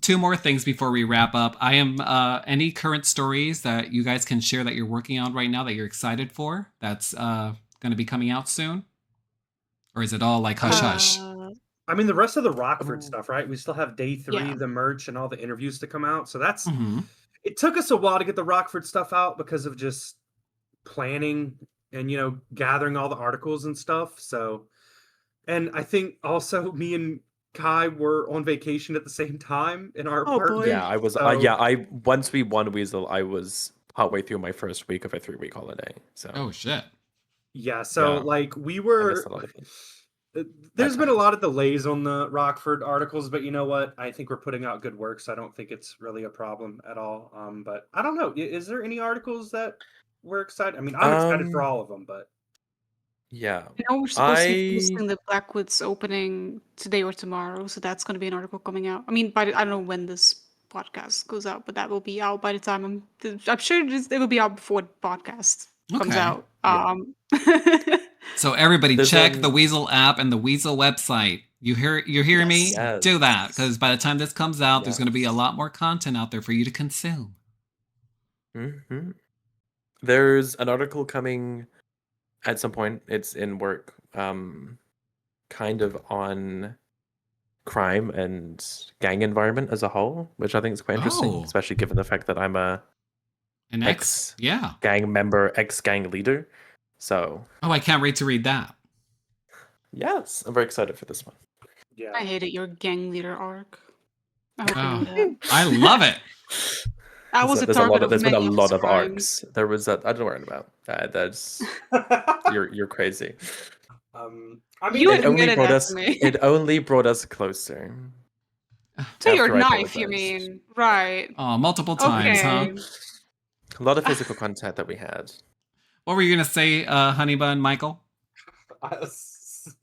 A: two more things before we wrap up. I am any current stories that you guys can share that you're working on right now that you're excited for that's going to be coming out soon, or is it all like hush hush?
D: I mean, the rest of the Rockford stuff, right? We still have day 3,
C: Yeah.
D: the merch and all the interviews to come out. So that's
A: Mhm.
D: it took us a while to get the Rockford stuff out because of just planning and gathering all the articles and stuff. So, and I think also me and Kaii were on vacation at the same time in our
C: Oh, boy.
D: apartment.
E: Yeah, I was.
D: So,
E: Once we won Weasel, I was partway through my first week of a 3-week holiday. So
A: Oh shit.
D: yeah, so
E: Yeah.
D: like we
E: I
D: were.
E: missed a lot of it.
D: There's been a
E: times.
D: lot of delays on the Rockford articles, but you know what? I think we're putting out good work, so I don't think it's really a problem at all. But I don't know. Is there any articles that we're excited? I mean, I'm excited for all of them, but
E: Yeah,
C: I know we're supposed to be
E: I
C: posting the Blackwoods opening today or tomorrow, so that's going to be an article coming out. I mean, I don't know when this podcast goes out, but that will be out by the time I'm sure it will be out before the podcast comes
A: Okay.
C: out.
E: Yeah.
A: So everybody
E: There's
A: check the Weazel app and the Weazel website. You hear me?
E: Yes.
A: Do that, because by the time this comes out, there's going to be a
E: Yes.
A: lot more content out there for you to consume.
E: Hmm. There's an article coming at some point. It's in work, kind of on crime and gang environment as a whole, which I think is quite interesting,
A: Oh.
E: especially given the fact that I'm a
A: An ex, yeah.
E: gang member, ex-gang leader. So,
A: Oh, I can't wait to read that.
E: yes, I'm very excited for this one.
D: Yeah.
C: I hated your gang leader arc. I hope you
A: Oh,
C: know that.
A: I love it.
C: I was a target of
E: There's been a
C: many of
E: lot
C: his
E: of
C: crimes.
E: arcs. There was that I don't know what about. That's you're crazy.
D: I mean,
C: You
E: It only
C: admitted
E: brought
C: that
E: us.
C: to me.
E: It only brought us closer.
C: To your
E: After I
C: knife, you
E: apologized.
C: mean? Right.
A: Oh, multiple times, huh?
C: Okay.
E: A lot of physical contact that we had.
A: What were you going to say, Honey Bun Michael?
D: I was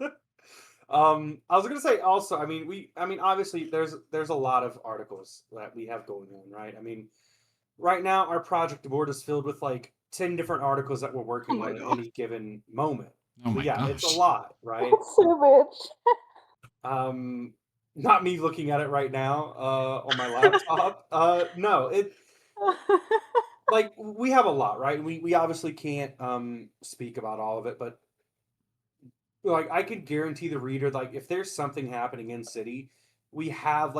D: gonna say also. I mean, obviously, there's a lot of articles that we have going on, right? I mean, right now our project board is filled with like 10 different articles that we're
C: Oh
D: working
C: my
D: on at
C: god.
D: any given moment.
A: Oh
D: So
A: my
D: yeah, it's a
A: gosh.
D: lot, right?
F: That's so much.
D: Not me looking at it right now on my laptop. No, it like we have a lot, right? We obviously can't speak about all of it, but like I could guarantee the reader, like if there's something happening in city, we have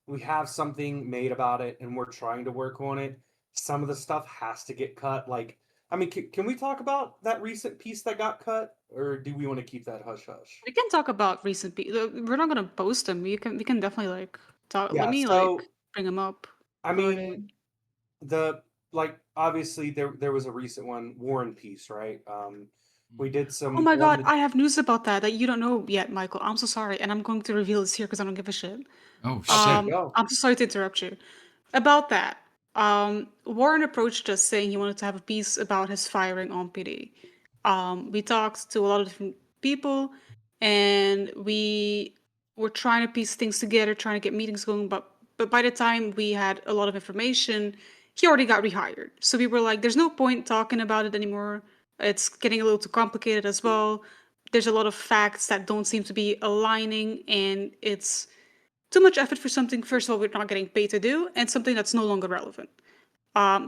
D: we have something made about it and we're trying to work on it. Some of the stuff has to get cut. Like, I mean, can we talk about that recent piece that got cut, or do we want to keep that hush hush?
C: We can talk about recent people. We're not gonna post them. We can definitely like talk. Let
D: Yeah,
C: me like
D: so
C: bring them up.
D: I
C: Where are they?
D: mean, the like obviously there was a recent one, War and Peace, right? We did
C: Oh
D: some
C: my
D: on
C: god,
D: the
C: I have news about that you don't know yet, Michael. I'm so sorry, and I'm going to reveal this here because I don't give a shit.
A: Oh,
D: okay,
A: shit.
D: go.
C: I'm so sorry to interrupt you. About that, Warren approached us saying he wanted to have a piece about his firing on PD. We talked to a lot of different people, and we were trying to piece things together, trying to get meetings going. But by the time we had a lot of information, he already got rehired. So we were like, "There's no point talking about it anymore. It's getting a little too complicated as well. There's a lot of facts that don't seem to be aligning, and it's." Too much effort for something, first of all, we're not getting paid to do, and something that's no longer relevant.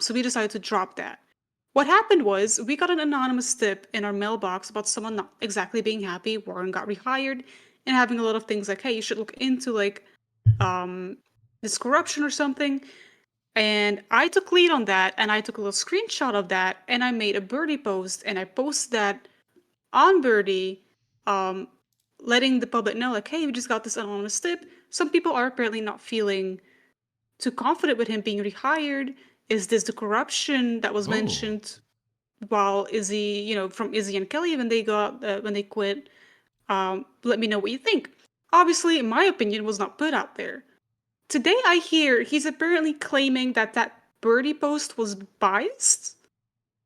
C: So we decided to drop that. What happened was we got an anonymous tip in our mailbox about someone not exactly being happy. Warren got rehired and having a lot of things like, hey, you should look into like this corruption or something. And I took lead on that and I took a little screenshot of that and I made a Birdie post and I posted that on Birdie, um, letting the public know, like, hey, we just got this anonymous tip. Some people are apparently not feeling too confident with him being rehired. Is this the corruption that was
A: Oh.
C: mentioned while Izzy, from Izzy and Kelly when they quit? Let me know what you think. Obviously, my opinion was not put out there. Today, I hear he's apparently claiming that Birdie post was biased,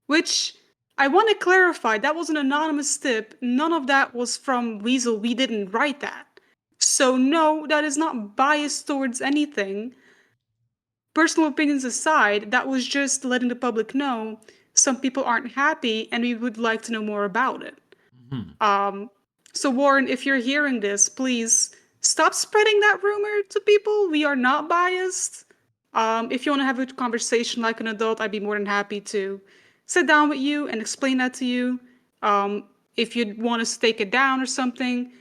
C: which I want to clarify, that was an anonymous tip. None of that was from Weazel. We didn't write that. So, no, that is not biased towards anything. Personal opinions aside, that was just letting the public know some people aren't happy and we would like to know more about it.
A: Mhm.
C: So, Warren, if you're hearing this, please stop spreading that rumor to people. We are not biased. If you want to have a conversation like an adult, I'd be more than happy to sit down with you and explain that to you. If you'd want us to take it down or something,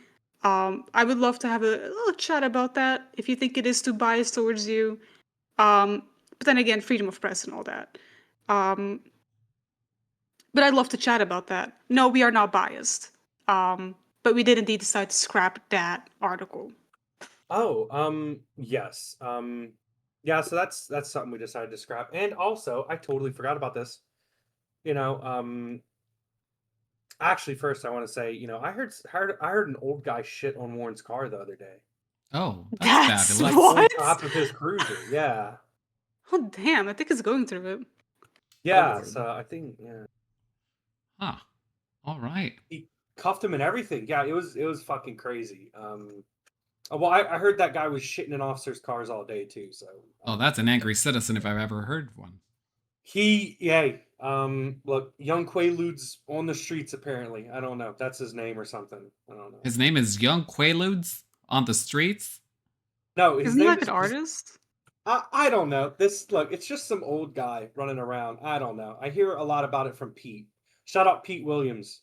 C: I would love to have a little chat about that if you think it is too biased towards you. But then again, freedom of press and all that. Um, but I'd love to chat about that. No, we are not biased. But we did indeed decide to scrap that article.
D: Oh, yes. Yeah, so that's something we decided to scrap. And also, I totally forgot about this. You know, actually first I want to say, I heard an old guy shit on Warren's car the other day.
A: Oh, that's
C: That's
D: Like
A: fabulous.
D: on
C: what?
D: top of his cruiser. Yeah.
C: Oh damn! I think it's going through it.
D: Yeah,
E: Lord.
D: so I think yeah.
A: Huh. All right.
D: He cuffed him and everything. Yeah, it was fucking crazy. Well, I heard that guy was shitting in officers' cars all day too. So
A: Oh, that's an angry citizen if I've ever heard one.
D: yeah, Look, young Quaaludes on the streets. Apparently, I don't know. That's his name or something. I don't know.
A: His name is Young Quaaludes on the streets.
D: No, his
C: Isn't he
D: name
C: like
D: is.
C: an artist?
D: I don't know. This look, it's just some old guy running around. I don't know. I hear a lot about it from Pete. Shout out Pete Williams.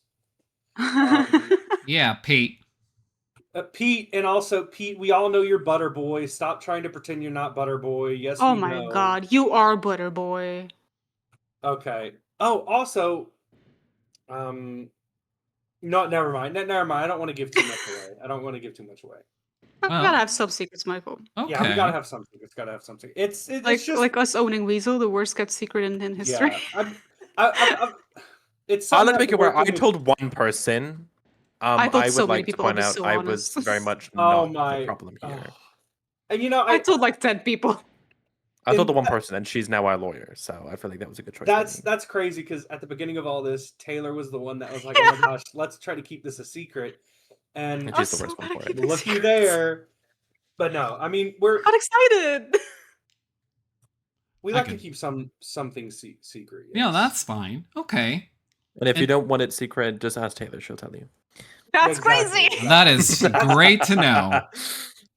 A: Yeah, Pete.
D: Pete, and also Pete, we all know you're Butter Boy. Stop trying to pretend you're not Butter Boy. Yes,
C: Oh
D: we
C: my
D: know.
C: god, you are Butter Boy.
D: Okay. Oh, also, no, never mind. Never mind. I don't want to give too much away. I don't want to give too much away.
C: We
A: Well,
C: gotta have some secrets, Michael.
A: okay.
D: Yeah, we gotta have something. It's gotta have something. It's
C: Like
D: just
C: like us owning Weazel, the worst kept secret in history.
D: yeah. It's
E: I'll
D: something
E: let
D: I've
E: make it
D: been
E: where I
D: working with-
E: told one person.
C: I thought
E: I
C: so
E: would
C: many
E: like to
C: people, I'll
E: point
C: be
E: out
C: so
E: I
C: honest.
E: was very much
D: Oh
E: not
D: my
E: the problem here.
D: And
C: I told like 10 people.
E: I told the
D: and
E: one
D: that-
E: person, and she's now our lawyer, so I feel like that was a good choice.
D: that's crazy because at the beginning of all this, Taylor was the one that was like, "Oh my gosh, let's try to keep this a secret." And
E: And
C: I
E: she's
C: was
E: the
C: so
E: worst one
C: bad at
E: for it.
C: keeping
D: looky
C: secrets.
D: there. But no, I mean we
C: Got excited.
D: like
A: I
D: to
A: can-
D: keep some things secret.
A: Yeah,
D: yes.
A: that's fine. Okay.
E: And if you
A: And-
E: don't want it secret, just ask Taylor. She'll tell you.
C: That's
D: Exactly.
C: crazy.
A: That is great to know.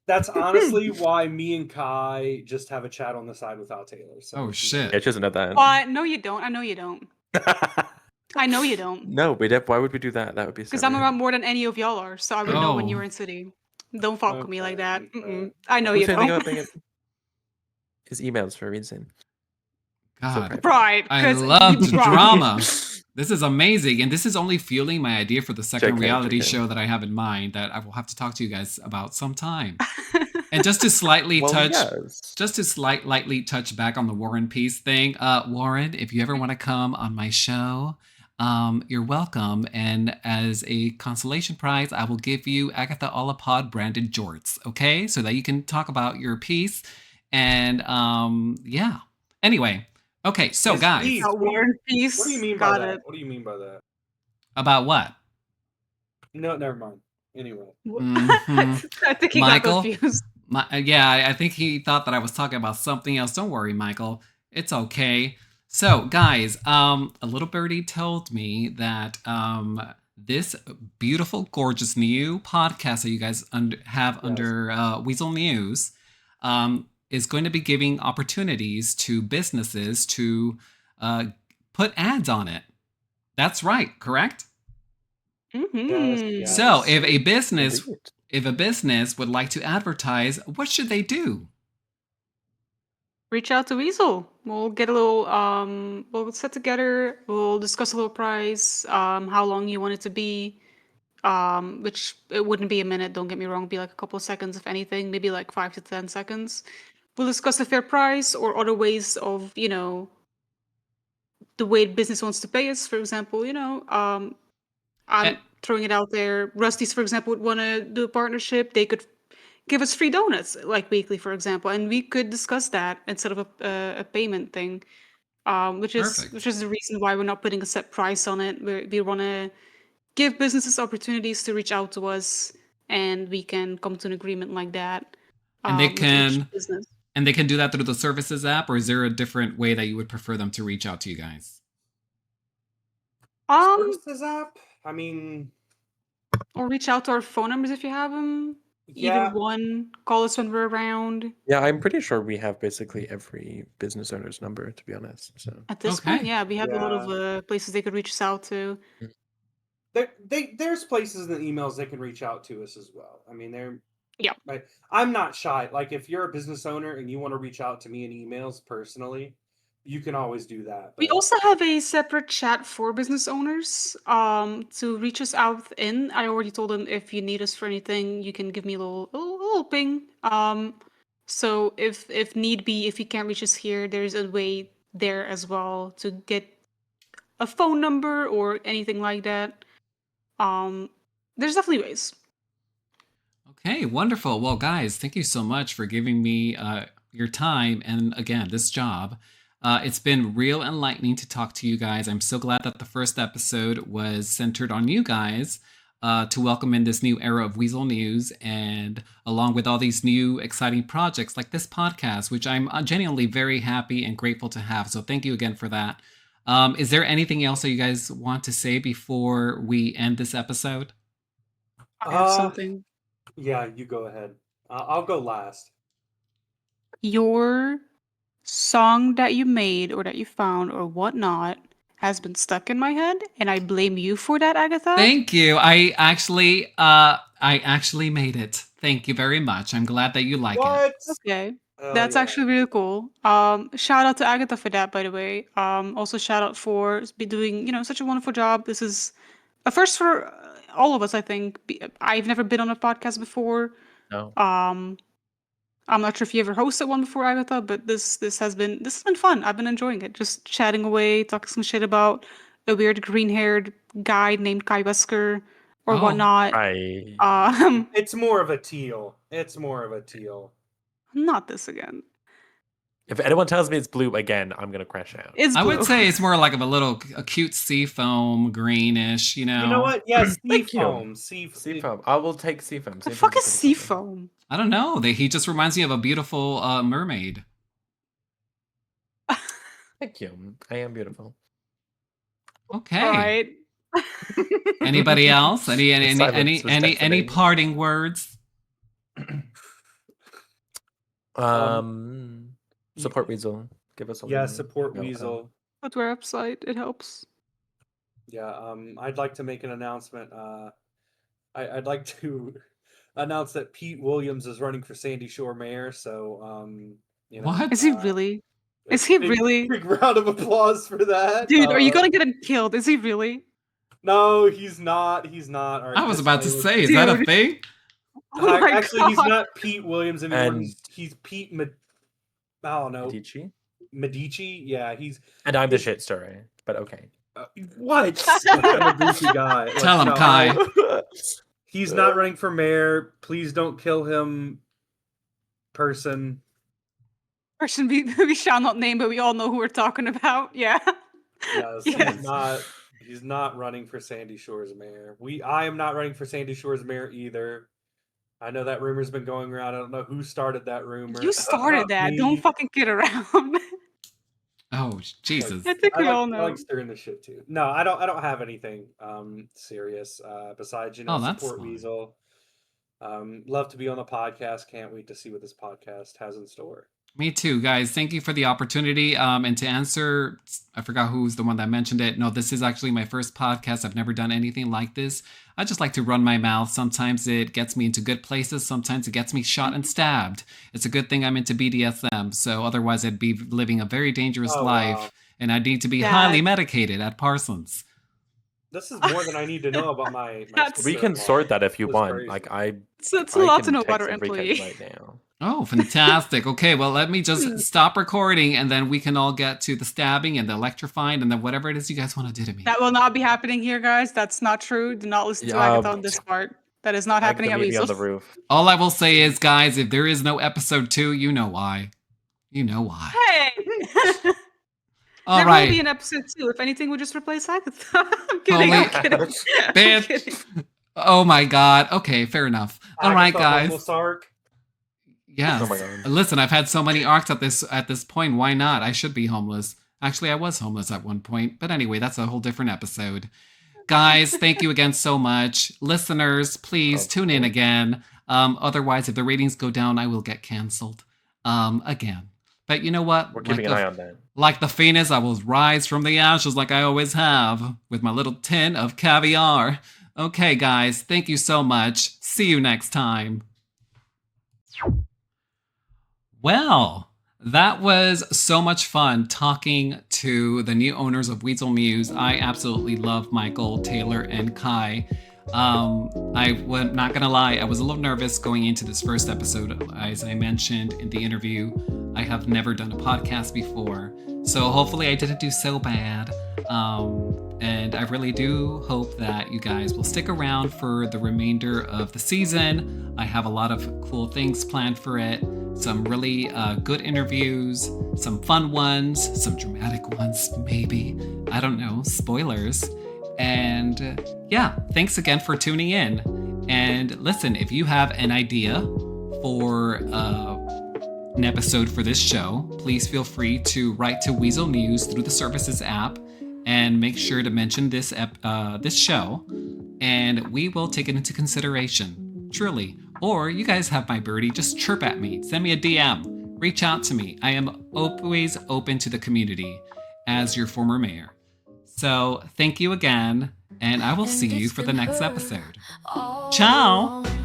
D: That's honestly why me and Kai just have a chat on the side without Taylor. So
A: Oh,
D: she-
A: shit.
E: Yeah, she doesn't know that.
C: But no, you don't. I know you don't. I know you don't.
E: No, why would we do that? That would be so
C: Because I'm
E: weird.
C: around more than any of y'all are, so I would know when you
A: Oh.
C: were in city. Don't fuck with me like
D: Okay,
C: that.
D: okay.
C: Mm-mm. I know
E: Who's
C: you
E: saying anything
C: don't.
E: about being his emails for a reason?
A: God.
C: Pride.
A: I
C: 'cause
A: loved
C: you pride.
A: drama. This is amazing. And this is only fueling my idea for the second
E: JK,
A: reality
E: JK.
A: show that I have in mind that I will have to talk to you guys about sometime. And just to slightly
E: Well,
A: touch
E: yes.
A: just to lightly touch back on the Warren Peace thing, Warren, if you ever want to come on my show, you're welcome. And as a consolation prize, I will give you Agatha Olapod branded jorts, okay? So that you can talk about your piece. And yeah. Anyway, okay, so
D: Yes,
A: guys,
D: please.
C: Got War and Peace.
D: What do you mean
C: Got
D: by that?
C: it.
D: What do you mean by that?
A: about what?
D: No, never mind. Anyway.
A: Mhm.
C: I think he
A: Michael?
C: got confused.
A: Yeah, I think he thought that I was talking about something else. Don't worry, Michael. It's okay. So, guys, a little birdie told me that this beautiful, gorgeous new podcast that you guys have under Weazel News is going to be giving opportunities to businesses to put ads on it. That's right, correct?
C: Mhm.
D: Yes.
A: So, if a business
E: Indeed.
A: if a business would like to advertise, what should they do?
C: Reach out to Weasel. We'll get a little we'll sit together, we'll discuss a little price, how long you want it to be. Which it wouldn't be a minute, don't get me wrong, be like a couple of seconds if anything, maybe like 5 to 10 seconds. We'll discuss a fair price or other ways of, the way business wants to pay us, for example, I'm
A: Eh.
C: throwing it out there. Rusty's, for example, would want to do a partnership. They could give us free donuts, like weekly, for example, and we could discuss that instead of a payment thing. Which
A: Perfect.
C: is the reason why we're not putting a set price on it. We want to give businesses opportunities to reach out to us, and we can come to an agreement like that.
A: And they
C: with each
A: can
C: business.
A: And they can do that through the services app, or is there a different way that you would prefer them to reach out to you guys?
D: Services app? I mean,
C: Or reach out to our phone numbers if you have them.
D: yeah.
C: Either one. Call us when we're around.
E: Yeah, I'm pretty sure we have basically every business owner's number, to be honest. So
C: At this
A: Okay.
C: point, yeah, we have a lot of places they could reach us out to.
D: There's places in the emails they can reach out to us as well. I mean, they're
C: Yeah.
D: Like, I'm not shy. Like, if you're a business owner and you want to reach out to me in emails personally, you can always do that.
C: We
D: but-
C: also have a separate chat for business owners to reach us out in. I already told them if you need us for anything, you can give me a little ping. So if need be, if you can't reach us here, there's a way there as well to get a phone number or anything like that. There's definitely ways.
A: Okay, wonderful. Well, guys, thank you so much for giving me your time and, again, this job. It's been real enlightening to talk to you guys. I'm so glad that the first episode was centered on you guys to welcome in this new era of Weazel News, and along with all these new exciting projects like this podcast, which I'm genuinely very happy and grateful to have. So thank you again for that. Is there anything else that you guys want to say before we end this episode?
C: I have something.
D: Yeah, you go ahead. I'll go last.
C: Your song that you made or that you found or whatnot has been stuck in my head, and I blame you for that, Agatha.
A: Thank you. I actually made it. Thank you very much. I'm glad that you like it.
C: Okay.
D: Oh,
C: That's
D: yeah.
C: actually really cool. Shout out to Agatha for that, by the way. Also shout out for be doing, such a wonderful job. This is a first for all of us, I think. I've never been on a podcast before.
E: No.
C: I'm not sure if you ever hosted one before, Agatha, but this has been fun. I've been enjoying it. Just chatting away, talking some shit about a weird green-haired guy named Kaii Wesker or
A: Oh,
C: whatnot.
D: It's more of a teal. It's more of a teal.
C: Not this again.
E: If anyone tells me it's blue again, I'm gonna crash out.
C: It's
A: I
C: blue.
A: would say it's more like a cute sea foam, greenish,
D: You know what? Yeah, seafoam.
E: Seafoam. I will take seafoam.
C: The
E: Seafoam's
C: fuck
E: a
C: is
E: pretty good one.
C: seafoam?
A: I don't know. He just reminds me of a beautiful mermaid.
E: Thank you. I am beautiful.
A: Okay.
C: All right.
A: Anybody else? Any
E: Silence was deafening.
A: parting words?
E: Support Weazel. Give us a
D: Yeah,
E: link.
D: support
E: No,
D: Weazel.
C: Footwear website, it helps.
D: Yeah, I'd like to make an announcement. I'd like to announce that Pete Williams is running for Sandy Shore mayor. So,
A: What?
C: Is he really? Is he really?
D: Big round of applause for that,
C: Dude, are you gonna get him killed? Is he really?
D: No, he's not. He's not. All right,
A: I was
D: this
A: about to
D: guy
A: say, is that a
C: Dude.
A: thing?
C: Oh my
D: Actually, he's
C: God.
D: not Pete Williams anymore.
E: And-
D: He's Pete. I don't know.
E: Medici?
D: Medici. Yeah, he's
E: And I'm the shit story, but okay.
D: what? I'm a goofy guy. Like,
A: Tell him,
D: no,
A: Kai.
D: He's not running for mayor. Please don't kill him. Person.
C: Person we shall not name, but we all know who we're talking about. Yeah.
D: Yes,
C: Yes.
D: he's not running for Sandy Shores mayor. I am not running for Sandy Shores mayor either. I know that rumor's been going around. I don't know who started that rumor.
C: You started that.
D: Me.
C: Don't fucking kid around.
A: Oh, Jesus.
C: I think we all
D: I
C: know.
D: like stirring the shit too. No, I don't have anything serious besides
A: Oh, that's
D: support
A: fine.
D: Weazel. Love to be on the podcast. Can't wait to see what this podcast has in store.
A: Me too, guys. Thank you for the opportunity. And to answer, I forgot who's the one that mentioned it. No, this is actually my first podcast. I've never done anything like this. I just like to run my mouth. Sometimes it gets me into good places. Sometimes it gets me shot and stabbed. It's a good thing I'm into BDSM. So otherwise I'd be living a very dangerous life.
D: Wow.
A: And I'd need to be
C: Yeah.
A: highly medicated at Parsons.
D: This is more than I need to know about my
C: That's-
E: We can sort that if you
D: That's
E: want.
D: crazy.
E: Like I
C: So it's a lot to
E: can
C: know about
E: text
C: our
E: Enrique
C: employee.
E: right now.
A: Oh, fantastic. Okay, well, let me just stop recording and then we can all get to the stabbing and the electrifying and then whatever it is you guys want to do to me.
C: That will not be happening here, guys. That's not true. Do not listen to
E: Yeah,
C: Agatha on this part. That is not happening at
E: Meet me on the
C: Weazel.
E: roof.
A: All I will say is, guys, if there is no episode 2, you know why. You know why.
C: Hey!
A: All
C: there
A: right.
C: will be an episode 2. If anything, we'll just replace Agatha. I'm kidding. I'm
A: Holy-
C: kidding. I'm
A: Bitch.
C: kidding.
A: Oh my god. Okay, fair enough. All right,
D: Agatha,
A: guys.
D: homeless arc.
A: Yes.
E: Oh my God.
A: Listen, I've had so many arcs at this point. Why not? I should be homeless. Actually, I was homeless at one point. But anyway, that's a whole different episode. Guys, thank you again so much. Listeners, please tune in again. Otherwise, if the ratings go down, I will get canceled. Again. But you know what?
E: We're keeping an eye on that.
A: Like the phoenix, I will rise from the ashes like I always have, with my little tin of caviar. Okay, guys, thank you so much. See you next time. Well, that was so much fun talking to the new owners of Weazel Muse. I absolutely love Michael, Taylor, and Kai. I'm not gonna lie, I was a little nervous going into this first episode. As I mentioned in the interview, I have never done a podcast before, so hopefully I didn't do so bad. And I really do hope that you guys will stick around for the remainder of the season. I have a lot of cool things planned for it. Some really good interviews, some fun ones, some dramatic ones, maybe. I don't know, spoilers. And yeah, thanks again for tuning in. And listen, if you have an idea for an episode for this show, please feel free to write to Weazel News through the Services app and make sure to mention this show, and we will take it into consideration. Truly. Or you guys have my birdie, just chirp at me, send me a DM, reach out to me. I am always open to the community as your former mayor. So thank you again, and I will see you for the next episode. Ciao!